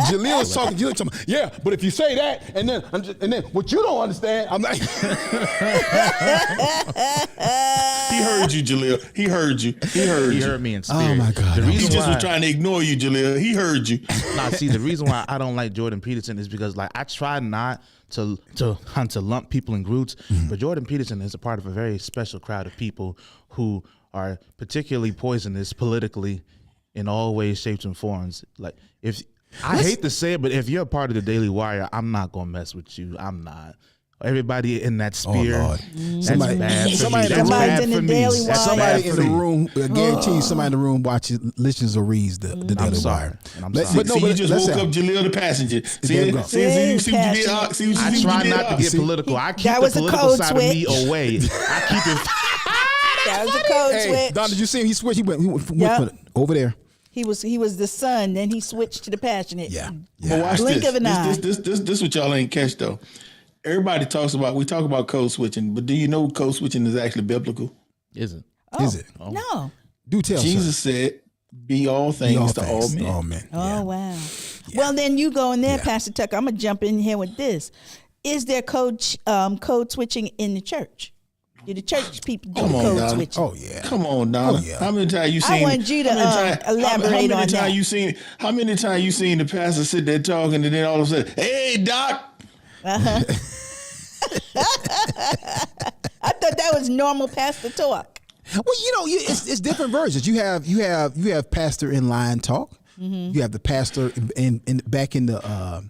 Jaleel was talking. Yeah, but if you say that, and then what you don't understand, I'm like, he heard you, Jaleel. He heard you. He heard me in spirit. Oh my God! He just was trying to ignore you, Jaleel. He heard you. Nah, see, the reason why I don't like Jordan Peterson is because I try not to lump people in groups, but Jordan Peterson is a part of a very special crowd of people who are particularly poisonous politically in all ways, shapes, and forms. Like, I hate to say it, but if you're a part of the Daily Wire, I'm not gonna mess with you. I'm not. Everybody in that sphere, that's bad for me. That's bad for me. Somebody in the room, I guarantee you, somebody in the room listens or reads the Daily Wire. You just woke up Jaleel the passenger. See what you did? I try not to get political. I keep the political side of me away. I keep it. That was a code switch. Don, did you see him? He switched. He went over there. He was the son, then he switched to the passionate. Yeah. But watch Blink this. of an eye. This what y'all ain't catch though. Everybody we talk about code switching, but do you know code switching is actually biblical? Is it? Is it? No. Do tell. Jesus said, "Be all things to all men." Oh wow. Yeah. Well, then you go in there, Pastor Tucker. I'm gonna jump in here with this. is there code switching in the church? Do the church people do Come on, code Donna. switching? Oh yeah. Come on, Donna. Oh, yeah. How many times you seen? I want you to elaborate on that. How many times you seen the pastor sit there talking and then all of a sudden, hey, Doc. I thought that was normal pastor talk. Well, it's different versions. You have pastor in line talk. You have the pastor in back in the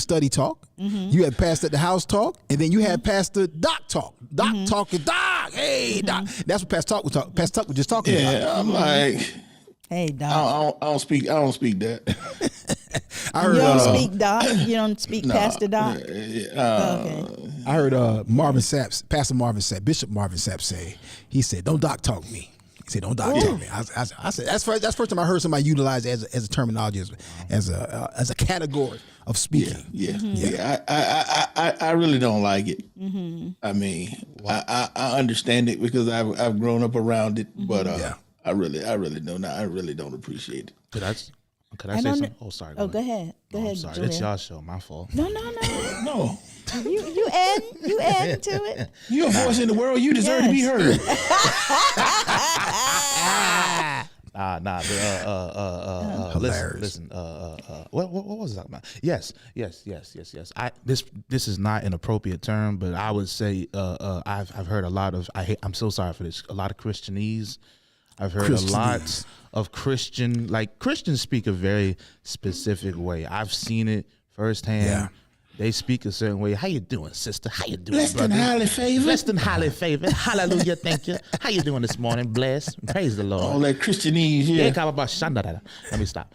study talk. You have pastor at the house talk, and then you have pastor doc talk. Doc talking, doc, hey doc. That's what pastor talk was talking. Pastor talk was just talking about. Yeah, I'm like, hey doc. I don't speak that. I heard you don't speak doc. You don't speak pastor doc. Okay. I heard Pastor Marvin Sapp, Bishop Marvin Sapp say. He said, "Don't doc talk me." He said, "Don't doc talk me." I said, "That's first time I heard somebody utilize it as a terminology, as a category of speaking." Yeah. I really don't like it. I mean, I understand it because I've grown up around it, but I really don't appreciate it. Could I say something? Oh, sorry. Go ahead. Go ahead. Sorry, Julian. it's y'all show. My fault. No. No, You add to it. you're a voice in the world. You deserve to be heard. Listen. What was I talking about? Yes. This is not an appropriate term, but I would say I've heard a lot of. I'm so sorry for this. A lot of Christianese. I've heard a lot of Christians speak a very specific way. I've seen it firsthand. Yeah. They speak a certain way. How you doing, sister? How you doing, Less than brother? highly favored. Less than highly favored. Hallelujah. Thank you. How you doing this morning? Bless. Praise the Lord. All that Christianese, yeah. Let me stop.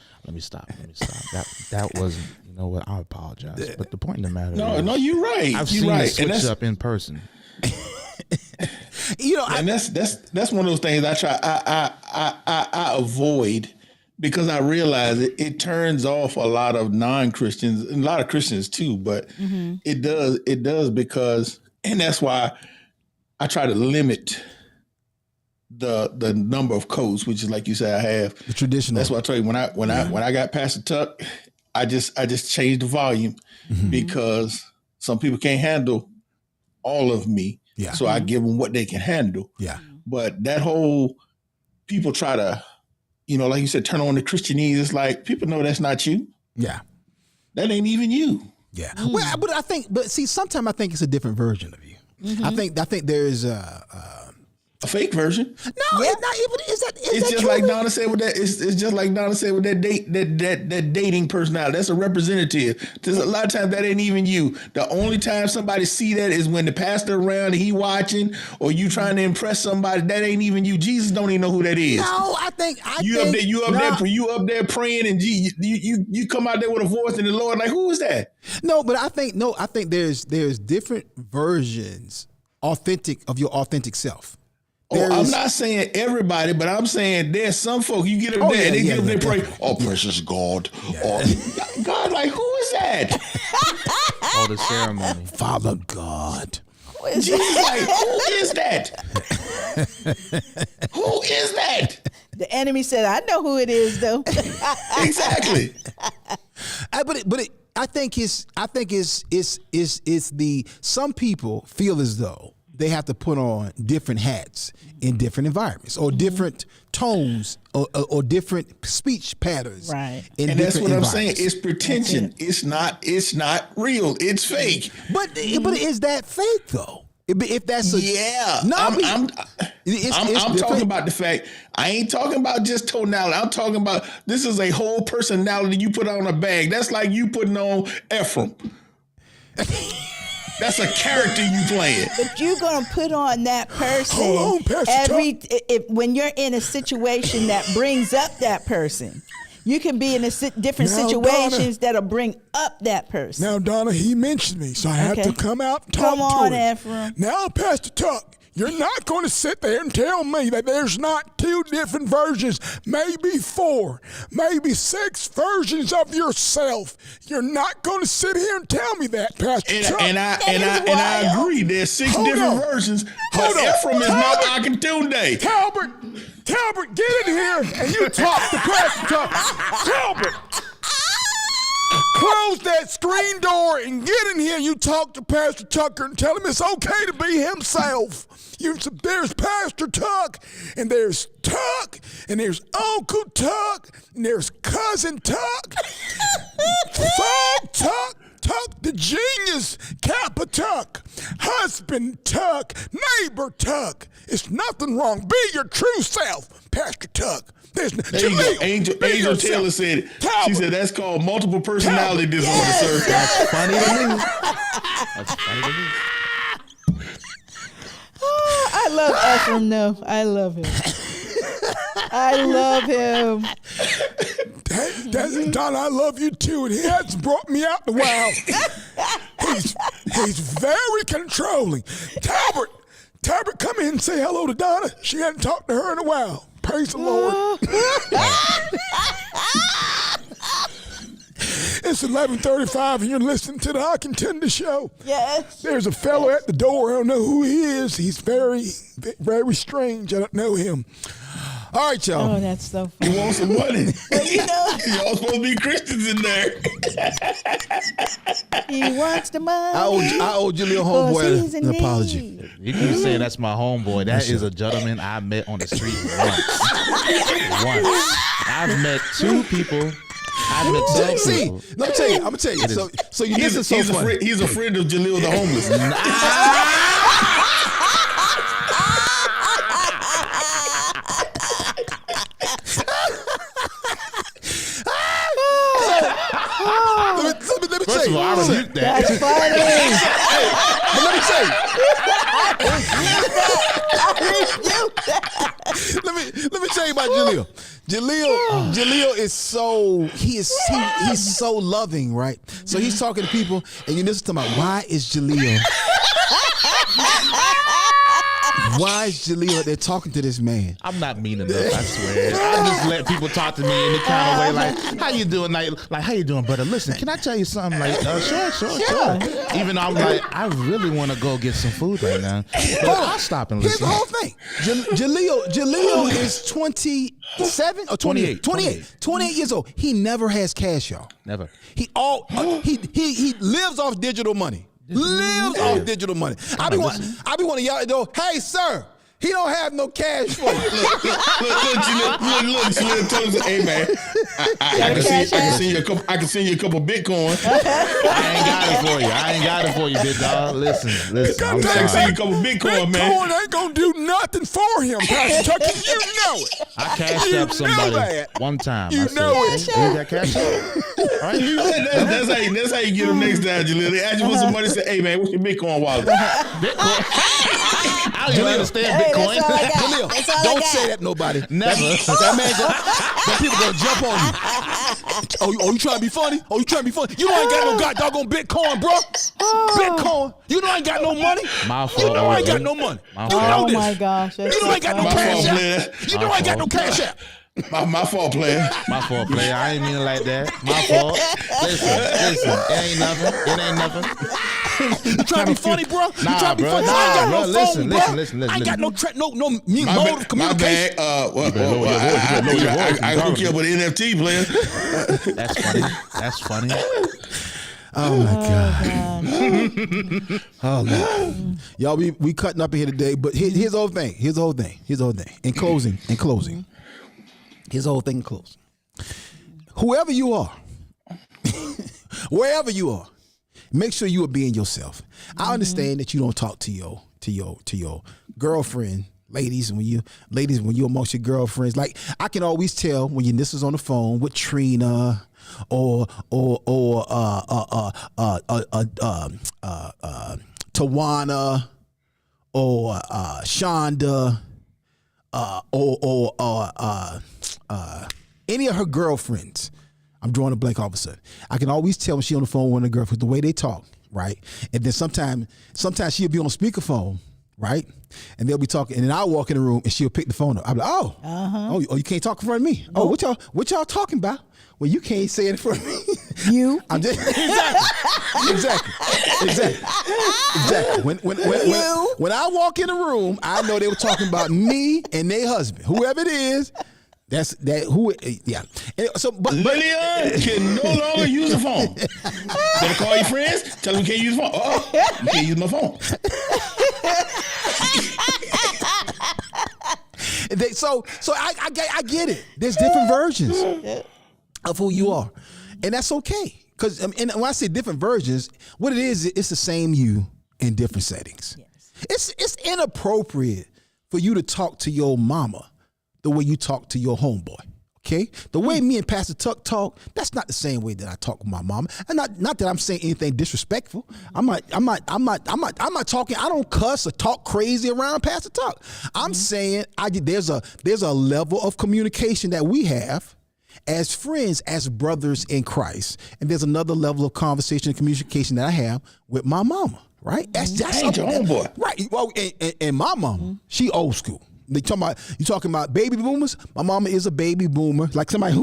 That wasn't. You know what? I apologize. But the point in the matter is, No, you're right. I've you're seen right. it switch up in person. And that's one of those things I avoid because I realize it turns off a lot of non-Christians and a lot of Christians too, but it does because, and that's why I try to limit the number of codes, which is like you said, I have the traditional. That's what I tell you when I got Pastor Tuck, I just changed the volume because some people can't handle all of me. Yeah. So I give them what they can handle. Yeah. But that whole people try to, like you said, turn on the Christianese. It's like people know that's not you. Yeah. That ain't even you. Yeah. Well, but see, sometimes I think it's a different version of you. I think there's A fake version. No, it's not even. It's just like Donna said with that. It's just like Donna said with that that dating personality. That's a representative. There's a lot of times that ain't even you. The only time somebody see that is when the pastor around and he watching, or you trying to impress somebody. That ain't even you. Jesus don't even know who that is. No, I think you up there praying, and you come out there with a voice in the Lord like, who is that? No, but I think there's different versions, authentic of your authentic self. I'm not saying everybody, but I'm saying there's some folk you get up there and they get up there pray, oh precious God. Yeah. Oh, God, like who is that? All the ceremony. Father God. Jesus, like, who is that? Who is that? The enemy said, I know who it is though. Exactly. I think it's the some people feel as though they have to put on different hats in different environments, or different tones, or different speech patterns. Right. And that's what I'm saying. It's pretension. It's not real. It's fake. But is that fake though? If that's I'm talking about the fact. I ain't talking about just tonality. I'm talking about this is a whole personality you put on a bag. That's like you putting on Ephraim. That's a character you playing. But you're gonna put on that person Hold on, when you're in a situation that brings up that person. You can be in different situations that'll bring up that person. Now, Donna, he mentioned me, so I have to come out and talk to him. Ephraim. Now, Pastor Tuck, you're not going to sit there and tell me that there's not 2 different versions, maybe 4, maybe 6 versions of yourself. You're not going to sit here and tell me that, Pastor Tuck. And I agree. There's 6 different versions, but Ephraim is not Akintunde. Talbert, get in here and you talk to Pastor Tuck. Talbert. close that screen door and get in here. You talk to Pastor Tucker and tell him it's okay to be himself. There's Pastor Tuck, and there's Tuck, and there's Uncle Tuck, and there's Cousin Tuck, Thug Tuck, Tuck the Genius, Kappa Tuck, Husband Tuck, Neighbor Tuck. It's nothing wrong. Be your true self, Pastor Tuck. There you go. Angel Taylor said it. She said that's called multiple personality disorder, sir. That's funny to me. That's funny to me. Oh, I love Ephraim, though. I love him. I love him. Don, I love you too, and he has brought me out in a while. He's very controlling. Talbot, come in and say hello to Donna. She hadn't talked to her in a while. Praise the Lord. It's 11:35 and you're listening to the Akintunde show. Yes. There's a fellow at the door. I don't know who he is. He's very, very strange. I don't know him. All right, y'all. Oh, that's so funny. You want some money? Well, Y'all supposed to be Christians in there. He wants the money. I owe your little homeboy an apology. You keep saying that's my homeboy. That is a gentleman I met on the street once. I've met two people. I've met two people. Let me tell you. I'm gonna tell you. So you listen so funny. He's a friend of Jaleel the homeless. Let me First tell of you. all, I rebuke that. That's funny. But let me tell you. Let me tell you about Jaleel. Jaleel is he's so loving, right? So he's talking to people, and you listen to him about why is Jaleel they're talking to this man? I'm not mean enough, I swear. I just let people talk to me in the kind of way like, how you doing? Like how you doing, brother? Listen, can I tell you something? Like, sure. Even though I'm like, I really want to go get some food right now. But I'll stop and Here's listen. the whole thing. Jaleel is 27 or 28? 28 years old. He never has cash, y'all. Never. He lives off digital money. Off digital money. I be wanting to yell at the door, hey, sir, he don't have no cash for you. Look, Jaleel told us, hey, man, I can send you a couple Bitcoin. I ain't got it for you, big dog. Listen. I can send you a couple Bitcoin, man. Bitcoin ain't gonna do nothing for him, Pastor Tucker. You know it. I cashed up somebody one time. You know it. You got cash up? Right? That's how you get them next time, Jaleel. They ask you for some money, say, hey, man, what's your Bitcoin wallet? Bitcoin. I don't even understand Bitcoin. Jaleel, don't say that to nobody. Never. That man people gonna jump on you. Oh, you trying to be funny? You know I ain't got no doggone Bitcoin, bro. Bitcoin. You know I ain't got no money. My fault. You know I ain't got no money. You know this. Oh my gosh. You know I ain't got no cash app. You know I ain't got no cash app. My fault, player. My fault, player. I ain't mean it like that. My fault. Listen. It ain't nothing. You trying to be funny, bro? You Nah, trying to be bro. funny? Nah, I ain't got bro. no phone, bro. Listen. I ain't got no My mode of bad. communication. I hook you up with an NFT, player. That's funny. Oh my God. Oh man. Y'all, we cutting up in here today, but here's the whole thing. In closing. Here's the whole thing in closing. Whoever you are, wherever you are, make sure you are being yourself. I understand that you don't talk to your girlfriend, ladies, when you amongst your girlfriends. Like I can always tell when this is on the phone with Trina or Tawana or Shonda or any of her girlfriends. I'm drawing a blank all of a sudden. I can always tell when she's on the phone with a girlfriend the way they talk, right? And then sometimes she'll be on speakerphone, right? And they'll be talking, and then I'll walk in the room and she'll pick the phone up. I'll be like, oh, you can't talk in front of me. Oh, what y'all talking about? Well, you can't say it in front of me. You? I'm just exactly. When I walk in the room, I know they were talking about me and their husband, whoever it is. That's that. Who? Yeah. And so, but Lillian can no longer use the phone. Better call your friends. Tell them you can't use the phone. Oh, you can't use my phone. So I get it. There's different versions of who you are, and that's okay. Because and when I say different versions, what it is, it's the same you in different settings. Yes. It's inappropriate for you to talk to your mama the way you talk to your homeboy. Okay, the way me and Pastor Tuck talk, that's not the same way that I talk with my mama. And not that I'm saying anything disrespectful. I'm not talking. I don't cuss or talk crazy around Pastor Tuck. I'm saying there's a level of communication that we have as friends, as brothers in Christ, and there's another level of conversation and communication that I have with my mama. Right? That's your homeboy. Right. Well, and my mama, she old school. You talking about baby boomers? My mama is a baby boomer. Like somebody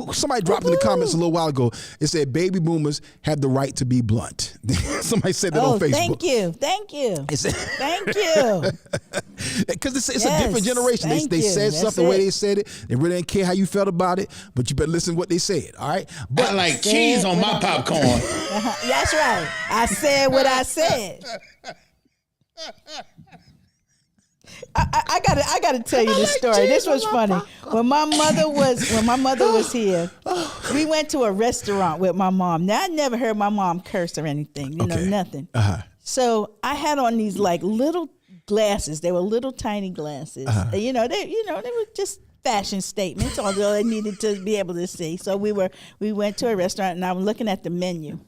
dropped in the comments a little while ago. It said baby boomers have the right to be blunt. Somebody said that on Facebook. Thank you. Thank you. Because it's a different generation. They said something the way they said it. They really didn't care how you felt about it, but you better listen to what they said. All right. But I like cheese on my popcorn. That's right. I said what I said. I gotta tell you this story. This was funny. When my mother was here, we went to a restaurant with my mom. Now I never heard my mom curse or anything. You know, nothing. So I had on these like little glasses. They were little tiny glasses. They were just fashion statements, although they needed to be able to see. So we went to a restaurant and I was looking at the menu.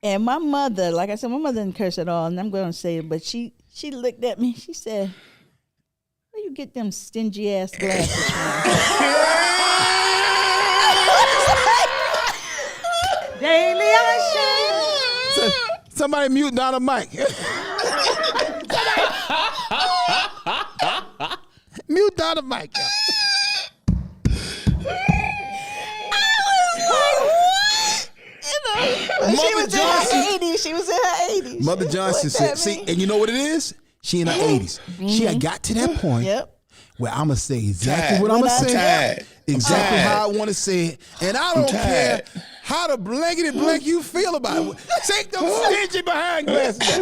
And my mother, like I said, my mother didn't curse at all, and I'm going to say it, but she looked at me. She said, "Where you get them stingy ass glasses from?" Daily I shine. Somebody mute Donna Mike. Mute Donna Mike. She was in her 80s. Mother Johnson said, see, and you know what it is? She in her 80s. She had got to that point where I'm going to say exactly what I'm going to say. Exactly how I want to say it. And I don't care how the blankety blank you feel about it. Take them stingy behind glasses.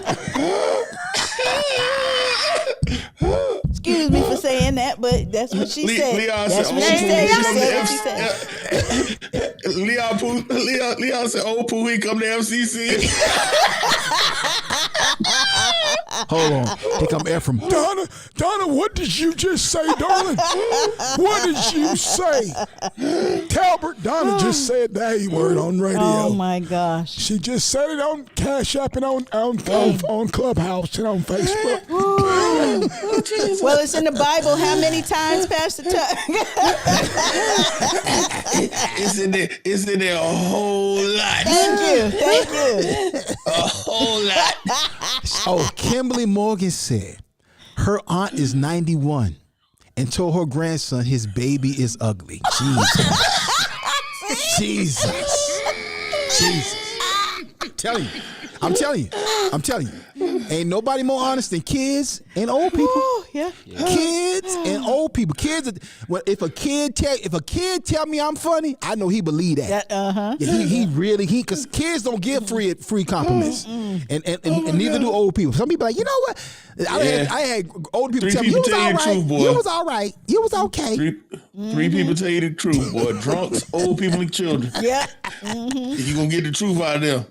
Excuse me for saying that, but that's what she said. Leon said, "Oh, Pooh, he come to FCC." Hold on. Here come Ephraim. Donna, what did you just say, darling? What did you say? Talbert, Donna just said the A word on radio. Oh my gosh. She just said it on Cash App and on Clubhouse and on Facebook. Well, it's in the Bible. How many times, Pastor Tuck? It's in there a whole lot. Thank you. A whole lot. Oh, Kimberly Morgan said her aunt is 91 and told her grandson his baby is ugly. Jesus. I'm telling you. Ain't nobody more honest than kids and old people. Kids and old people. If a kid tell me I'm funny, I know he believe that. Because kids don't give free compliments, and neither do old people. Some people are like, you know what? I had old people tell me you was all right. You was all right. You was okay. Three people tell you the truth, boy. Drunks, old people, and children. Yeah. You gonna get the truth out of them.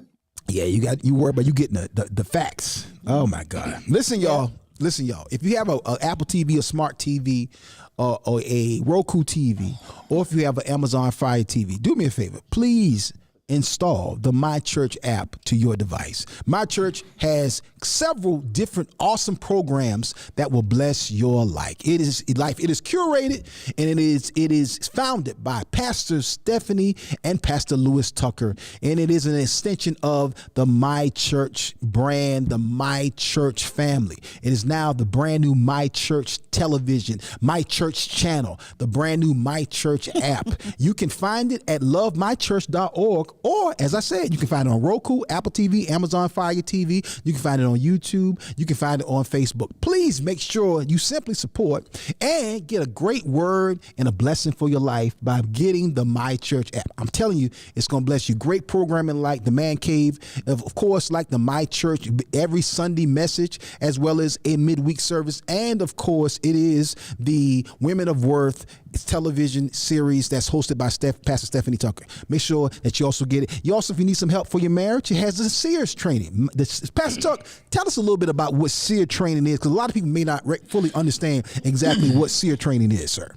Yeah, you worry about you getting the facts. Oh my God! Listen, y'all. If you have a Apple TV, a smart TV, or a Roku TV, or if you have an Amazon Fire TV, do me a favor, please install the My Church app to your device. My Church has several different awesome programs that will bless your life. It is curated and it is founded by Pastor Stephanie and Pastor Lewis Tucker, and it is an extension of the My Church brand, the My Church family. It is now the brand new My Church television, My Church channel, the brand new My Church app. You can find it at lovemychurch.org Or, as I said, you can find it on Roku, Apple TV, Amazon Fire TV. You can find it on YouTube. You can find it on Facebook. Please make sure you simply support and get a great word and a blessing for your life by getting the My Church app. I'm telling you, it's going to bless you. Great programming like the Man Cave, of course, like the My Church, every Sunday message, as well as a midweek service. And, of course, it is the Women of Worth television series that's hosted by Pastor Stephanie Tucker. Make sure that you also get it. You also, if you need some help for your marriage, it has the Sears training. Pastor Tucker, tell us a little bit about what Sears training is, because a lot of people may not fully understand exactly what Sears training is, sir.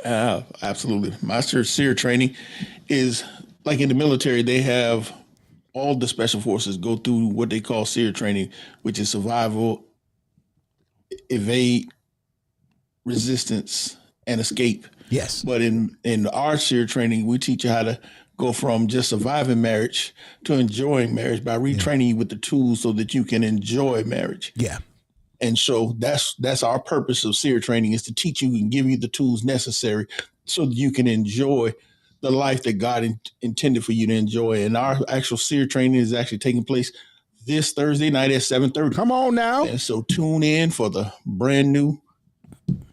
Absolutely. My Sears training is like in the military. They have all the special forces go through what they call Sears training, which is survival, evade, resistance, and escape. Yes. But in our Sears training, we teach you how to go from just surviving marriage to enjoying marriage by retraining you with the tools so that you can enjoy marriage. Yeah. And so that's our purpose of Sears training, is to teach you and give you the tools necessary so that you can enjoy the life that God intended for you to enjoy. And our actual Sears training is actually taking place this Thursday night at 7:30. Come on now. And so tune in for the brand new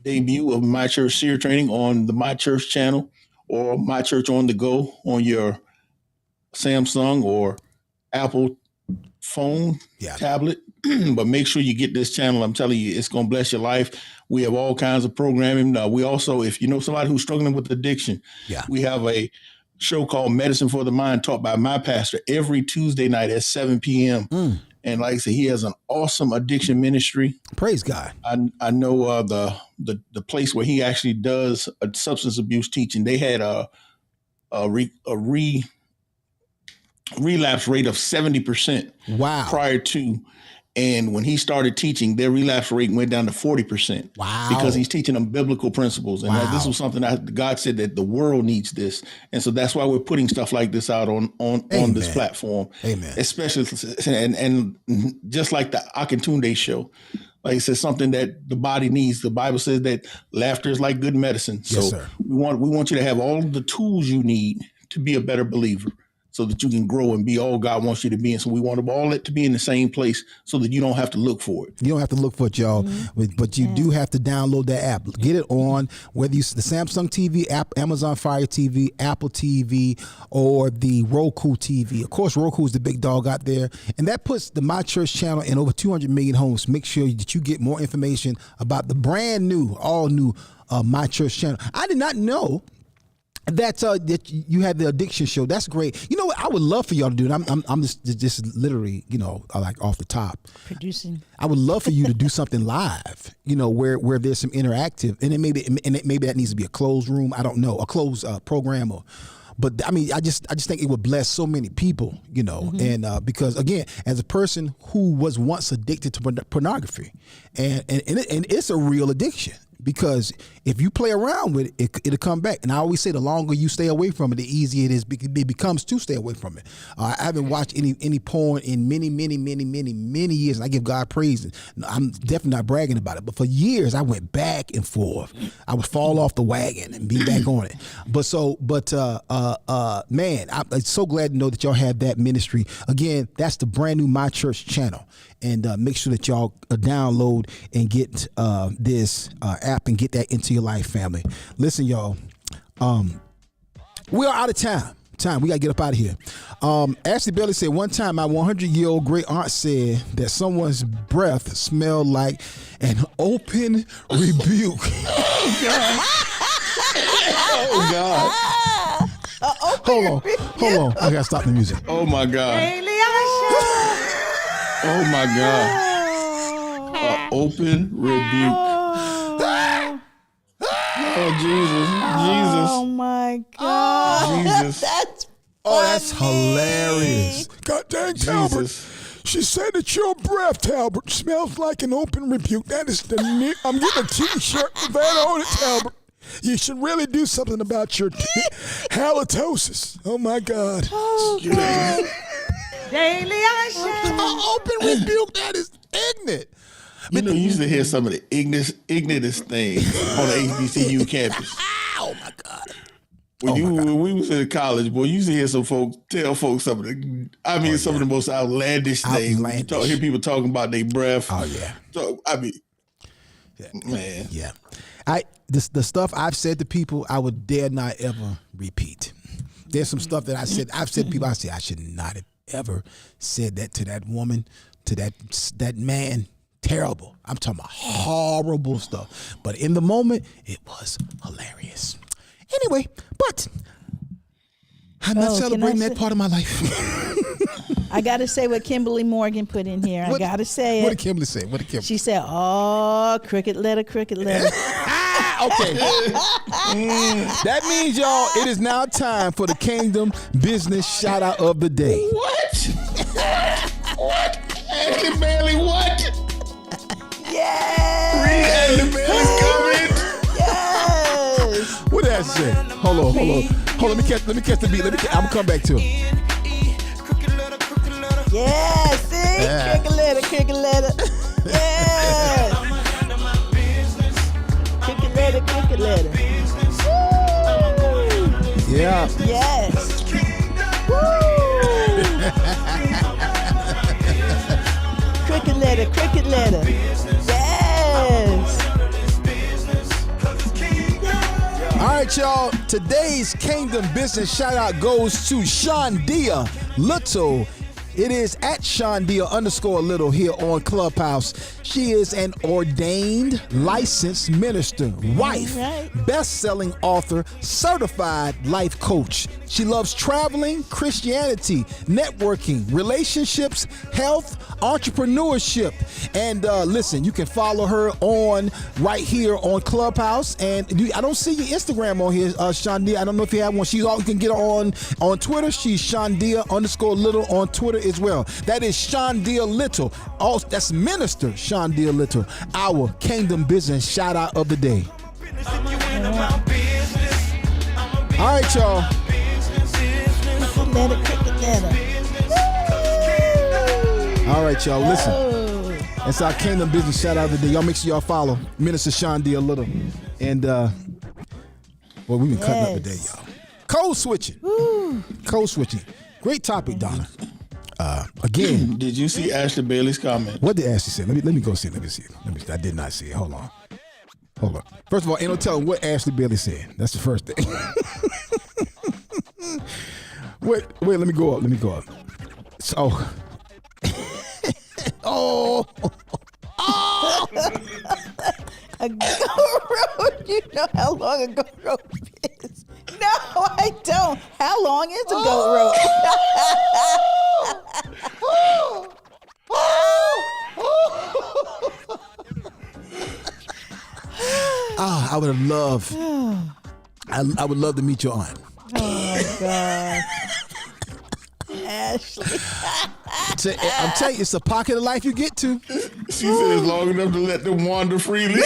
debut of My Church Sears training on the My Church channel or My Church on the Go on your Samsung or Apple phone, tablet. But make sure you get this channel. I'm telling you, it's going to bless your life. We have all kinds of programming. We also, if you know somebody who's struggling with addiction, we have a show called Medicine for the Mind, taught by my pastor every Tuesday night at 7 p.m. And like I said, he has an awesome addiction ministry. Praise God. I know the place where he actually does a substance abuse teaching. They had a relapse rate of 70%. Wow. Prior to. And when he started teaching, their relapse rate went down to 40%. Wow. Because he's teaching them biblical principles. And this was something that God said that the world needs this. And so that's why we're putting stuff like this out on this platform. Amen. Especially, and just like the Akintunde show, like I said, something that the body needs. The Bible says that laughter is like good medicine. Yes, So sir. we want you to have all the tools you need to be a better believer, so that you can grow and be all God wants you to be. And so we want all it to be in the same place so that you don't have to look for it. You don't have to look for it, y'all, but you do have to download that app. Get it on, whether you the Samsung TV app, Amazon Fire TV, Apple TV, or the Roku TV. Of course, Roku is the big dog out there, and that puts the My Church channel in over 200 million homes. Make sure that you get more information about the brand new, all new My Church channel. I did not know that you had the addiction show. That's great. You know what? I would love for y'all to do it. I'm just literally, like off the top producing. I would love for you to do something live, where there's some interactive, and maybe that needs to be a closed room. I don't know, a closed program but I mean, I just think it would bless so many people, and because again, as a person who was once addicted to pornography, and it's a real addiction. Because if you play around with it, it'll come back. And I always say the longer you stay away from it, the easier it is. It becomes to stay away from it. I haven't watched any porn in many years. And I give God praise. I'm definitely not bragging about it. But for years, I went back and forth. I would fall off the wagon and be back on it. Man, I'm so glad to know that y'all have that ministry. Again, that's the brand new My Church channel. And make sure that y'all download and get this app and get that into your life, family. Listen, y'all, we are out of time. We got to get up out of here. Ashley Bailey said, one time my 100-year-old great aunt said that someone's breath smelled like an open rebuke. Oh, God. Hold on. I got to stop the music. Oh, my God. Oh, my God. Open rebuke. Oh, Jesus. Oh my God. Jesus. That's hilarious. God dang, Talbot. She said that your breath, Talbot, smells like an open rebuke. That is I'm getting a t-shirt with that on it, Talbot. You should really do something about your halitosis. Oh my God. Oh, God. Daily I shall. Open rebuke, that is ignorant. You used to hear some of the ignorantest things on the HBCU campus. Oh my God. When we was in college, boy, you used to hear some folks tell folks some of the, some of the most outlandish things. You hear people talking about their breath. Oh yeah. So man. Yeah. The stuff I've said to people, I would dare not ever repeat. There's some stuff that I've said to people, I should not have ever said that to that woman, to that man. Terrible. I'm talking about horrible stuff. But in the moment, it was hilarious. Anyway, but I'm not celebrating that part of my life. I got to say what Kimberly Morgan put in here. I got to say it. What did Kimberly say? She said, oh, cricket letter. Okay. That means, y'all, it is now time for the Kingdom Business Shout Out of the Day. What? Ashley Bailey, what? Yes. Ashley Bailey's coming. Yes. What did I say? Hold on. Let me catch the beat. I'm gonna come back to it. Yeah, see? Cricket letter. Yeah. Cricket letter. Woo. Yeah. Yes. Woo. Cricket letter. Yes. All right, y'all. Today's Kingdom Business shout out goes to Shondia Little. It is at Shondia_Little here on Clubhouse. She is an ordained licensed minister, wife, best-selling author, certified life coach. She loves traveling, Christianity, networking, relationships, health, entrepreneurship. And listen, you can follow her on right here on Clubhouse. And I don't see your Instagram on here, Shondia. I don't know if you have one. You can get her on Twitter. She's Shondia_Little on Twitter as well. That is Shondia Little. That's Minister Shondia Little. Our Kingdom Business shout out of the day. All right, y'all. All right, y'all. Listen. That's our Kingdom Business shout out of the day. Y'all make sure y'all follow Minister Shondia Little. And boy, we've been cutting up today, y'all. Code switching. Code switching. Great topic, Donna. Again. Did you see Ashley Bailey's comment? What did Ashley say? Let me go see it. Let me see it. I did not see it. Hold on. First of all, ain't no telling what Ashley Bailey said. That's the first thing. Wait, let me go up. So A goat road? You know how long a goat road is? No, I don't. How long is a goat road? I would have loved. I would love to meet your aunt. Oh God, Ashley. I'm telling you, it's a pocket of life you get to. She said it's long enough to let them wander freely.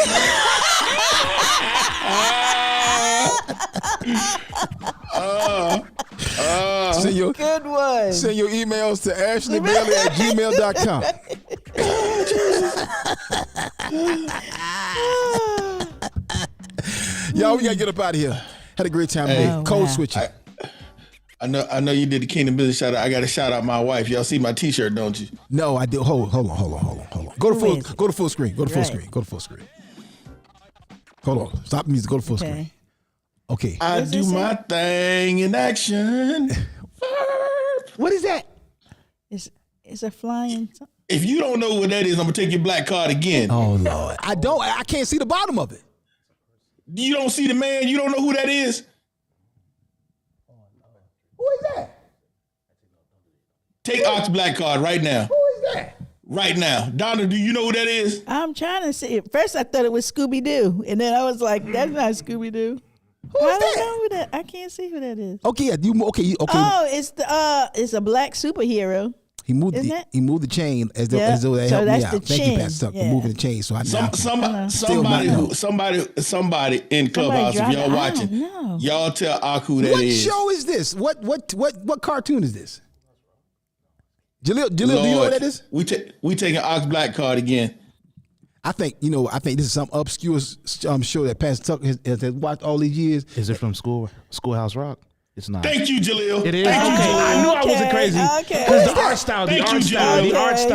Good one. Send your emails to ashleybailey@gmail.com. Y'all, we gotta get up out of here. Had a great time today. Code switching. I know you did the Kingdom Business shout out. I got to shout out my wife. Y'all see my T-shirt, don't you? No, I do. Hold on. Go to full screen. Go to full screen. Hold on. Stop the music. Go to full screen. Okay. I do my thing in action. What is that? It's a flying. If you don't know what that is, I'm gonna take your black card again. Oh Lord, I don't. I can't see the bottom of it. You don't see the man. You don't know who that is. Who is that? Take Ox black card right now. Who is that? Right now. Donna, do you know who that is? I'm trying to see it. First, I thought it was Scooby Doo, and then I was like, "That's not Scooby Doo." Who is I don't that? know who that. I can't see who that is. Okay, okay. Oh, it's a black superhero. He moved the chain as though that So helped that's me out. the Thank chin. you, Pastor, for Yeah. moving the chain. So I somebody in Clubhouse, if y'all watching, y'all tell Ak who that is. What show is this? What cartoon is this? Jaleel, do you know what that is? We taking Ox black card again. I think this is some obscure show that Pastor Tucker has watched all these years. Is it from Schoolhouse Rock? It's not. Thank you, Jaleel. It is. Thank you, Okay. Jaleel. I knew I wasn't crazy. Because the art style, the art style.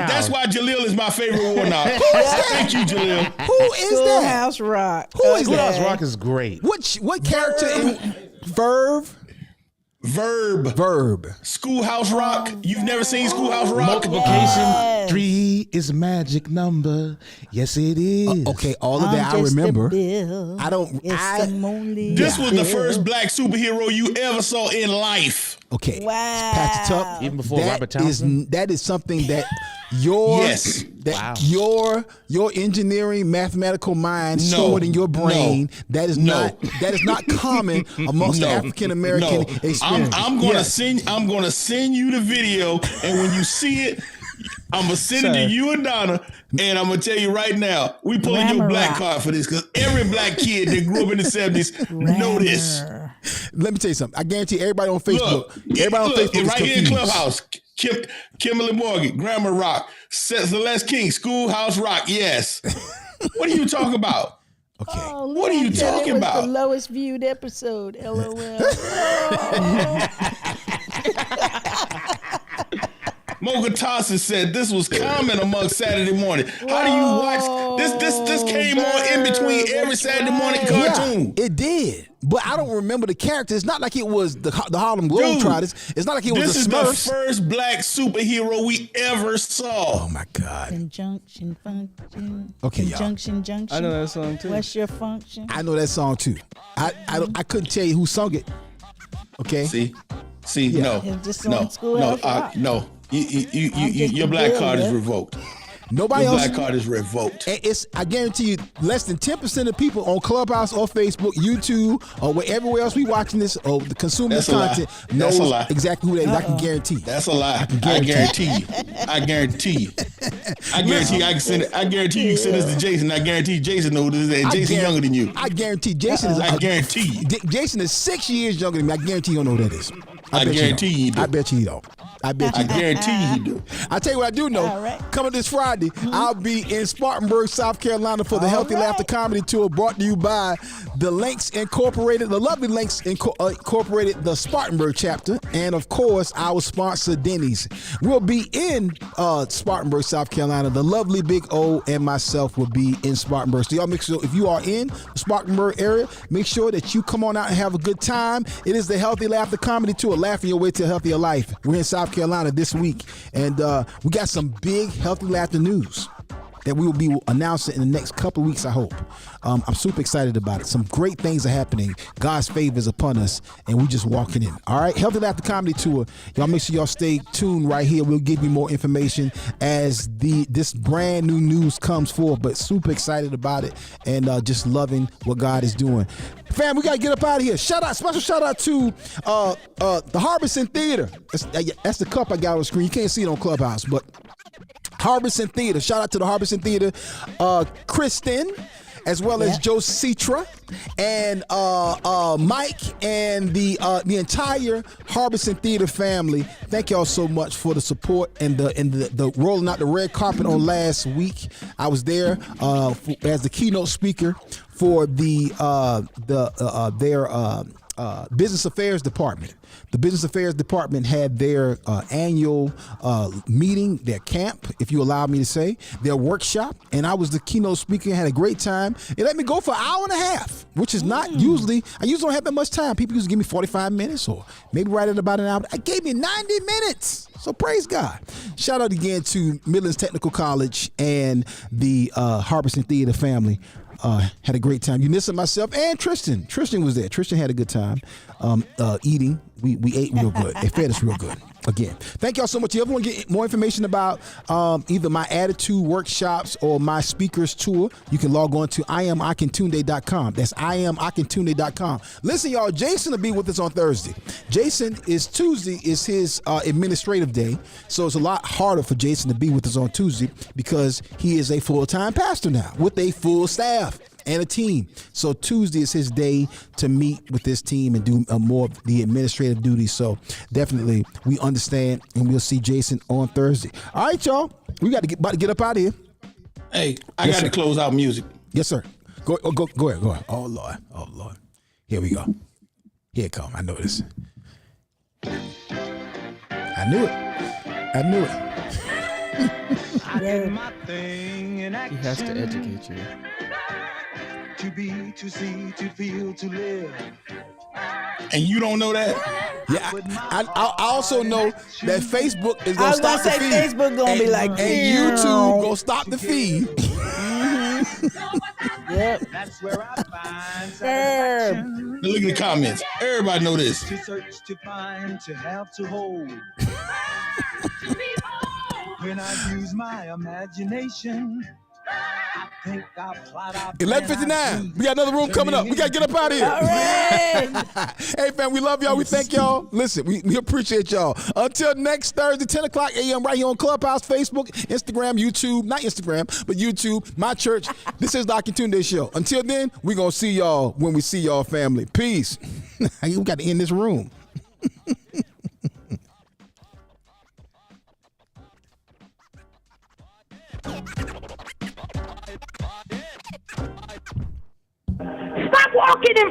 That's why Jaleel is my favorite war now. Thank you, Jaleel. Who is that? Schoolhouse Rock. Who is that? Schoolhouse Rock is great. What character in Verb? Schoolhouse Rock. You've never seen Schoolhouse Rock? Multiplication 3 is a magic number. Yes, it is. Okay, all of that I remember. I don't. This was the first black superhero you ever saw in life. Okay. Wow. Pastor Tuck. Even before Robert Townsend? That is something that your engineering mathematical mind stored in your brain. That is not common amongst the African American experience. I'm gonna send you the video, and when you see it, I'm gonna send it to you and Donna, and I'm gonna tell you right now, we pulling your black card for this because every black kid that grew up in the 70s know this. Let me tell you something. I guarantee everybody on Facebook, Facebook is right confused. here in Clubhouse. Kimberly Morgan, Grammar Rock, Celeste King, Schoolhouse Rock. Yes. What are you talking about? Okay. What are you talking about? The lowest viewed episode. LOL. Mocha Tossin said this was common among Saturday morning. How do you watch this? Came on in between every Saturday morning cartoon. Yeah, it did. But I don't remember the character. It's not like it was the Harlem Globetrotters. It's not like it was the Smurfs. This is the first black superhero we ever saw. Oh my God. Conjunction function. Okay, y'all. Conjunction junction. I know that song too. What's your function? I know that song too. I couldn't tell you who sung it. Okay. See, Yeah. no. Your black card is revoked. Nobody Your else. black card is revoked. I guarantee you, less than 10% of people on Clubhouse or Facebook, YouTube, or everywhere else we watching this or consuming this content knows exactly who that is. I can guarantee. That's a lie. I guarantee you. I guarantee you. I guarantee I can send it. I guarantee you can send this to Jason. I guarantee Jason knows this, and Jason younger than you. I guarantee Jason is. I guarantee you. Jason is 6 years younger than me. I guarantee you don't know who that is. I guarantee you do. I bet you don't. I guarantee you do. I tell you what I do know. All right. Coming this Friday, I'll be in Spartanburg, South Carolina for the Healthy Laughter Comedy Tour brought to you by the Links Incorporated, the lovely Links Incorporated, the Spartanburg chapter, and of course, our sponsor, Denny's. We'll be in Spartanburg, South Carolina. The lovely Big O and myself will be in Spartanburg. So y'all make sure if you are in the Spartanburg area, make sure that you come on out and have a good time. It is the Healthy Laughter Comedy Tour, laughing your way to a healthier life. We're in South Carolina this week, and we got some big Healthy Laughter news that we will be announcing in the next couple of weeks, I hope. I'm super excited about it. Some great things are happening. God's favor is upon us, and we just walking in. All right, Healthy Laughter Comedy Tour. Y'all make sure y'all stay tuned right here. We'll give you more information as this brand new news comes forth, but super excited about it and just loving what God is doing. Fam, we got to get up out of here. Special shout out to the Harbison Theater. That's the cup I got on the screen. You can't see it on Clubhouse, but Harbison Theater. Shout out to the Harbison Theater. Kristen, as well as Joe Citra and Mike and the entire Harbison Theater family. Thank y'all so much for the support and the rolling out the red carpet on last week. I was there as the keynote speaker for their business affairs department. The business affairs department had their annual meeting, their camp, if you allow me to say, their workshop, and I was the keynote speaker. Had a great time. It let me go for an hour and a half, which is not usually. I usually don't have that much time. People usually give me 45 minutes or maybe right at about an hour. I gave me 90 minutes. So praise God. Shout out again to Midlands Technical College and the Harbison Theater family. Had a great time. Eunice and myself and Tristan. Tristan was there. Tristan had a good time eating. We ate real good. They fed us real good. Again, thank y'all so much. If you ever want to get more information about either my attitude workshops or my speakers tour, you can log on to IamAkintunde.com. That's IamAkintunde.com. Listen, y'all, Jason will be with us on Thursday. Tuesday is his administrative day, so it's a lot harder for Jason to be with us on Tuesday because he is a full-time pastor now with a full staff and a team. So Tuesday is his day to meet with this team and do more of the administrative duties. So definitely we understand, and we'll see Jason on Thursday. All right, y'all. We about to get up out of here. Hey, I got to close out music. Yes, sir. Go ahead. Oh Lord. Here we go. Here it come. I know this. I knew it. I did my thing in action. He has to educate you. To be, to see, to feel, to live. And you don't know that? Yeah, I also know that Facebook is gonna stop the feed. Facebook gonna be like, and YouTube gonna stop the feed. Yep. That's where I find satisfaction. Look at the comments. Everybody know this. To search, to find, to have, to hold. When I use my imagination, I think I'll plot out. 11:59. We got another room coming up. We gotta get up out of here. All right. Hey, fam, we love y'all. We thank y'all. Listen, we appreciate y'all. Until next Thursday, 10 o'clock a.m. right here on Clubhouse, Facebook, Instagram, YouTube. Not Instagram, but YouTube, my church. This is the Akintunde Show. Until then, we gonna see y'all when we see y'all, family. Peace. We got to end this room. Stop walking in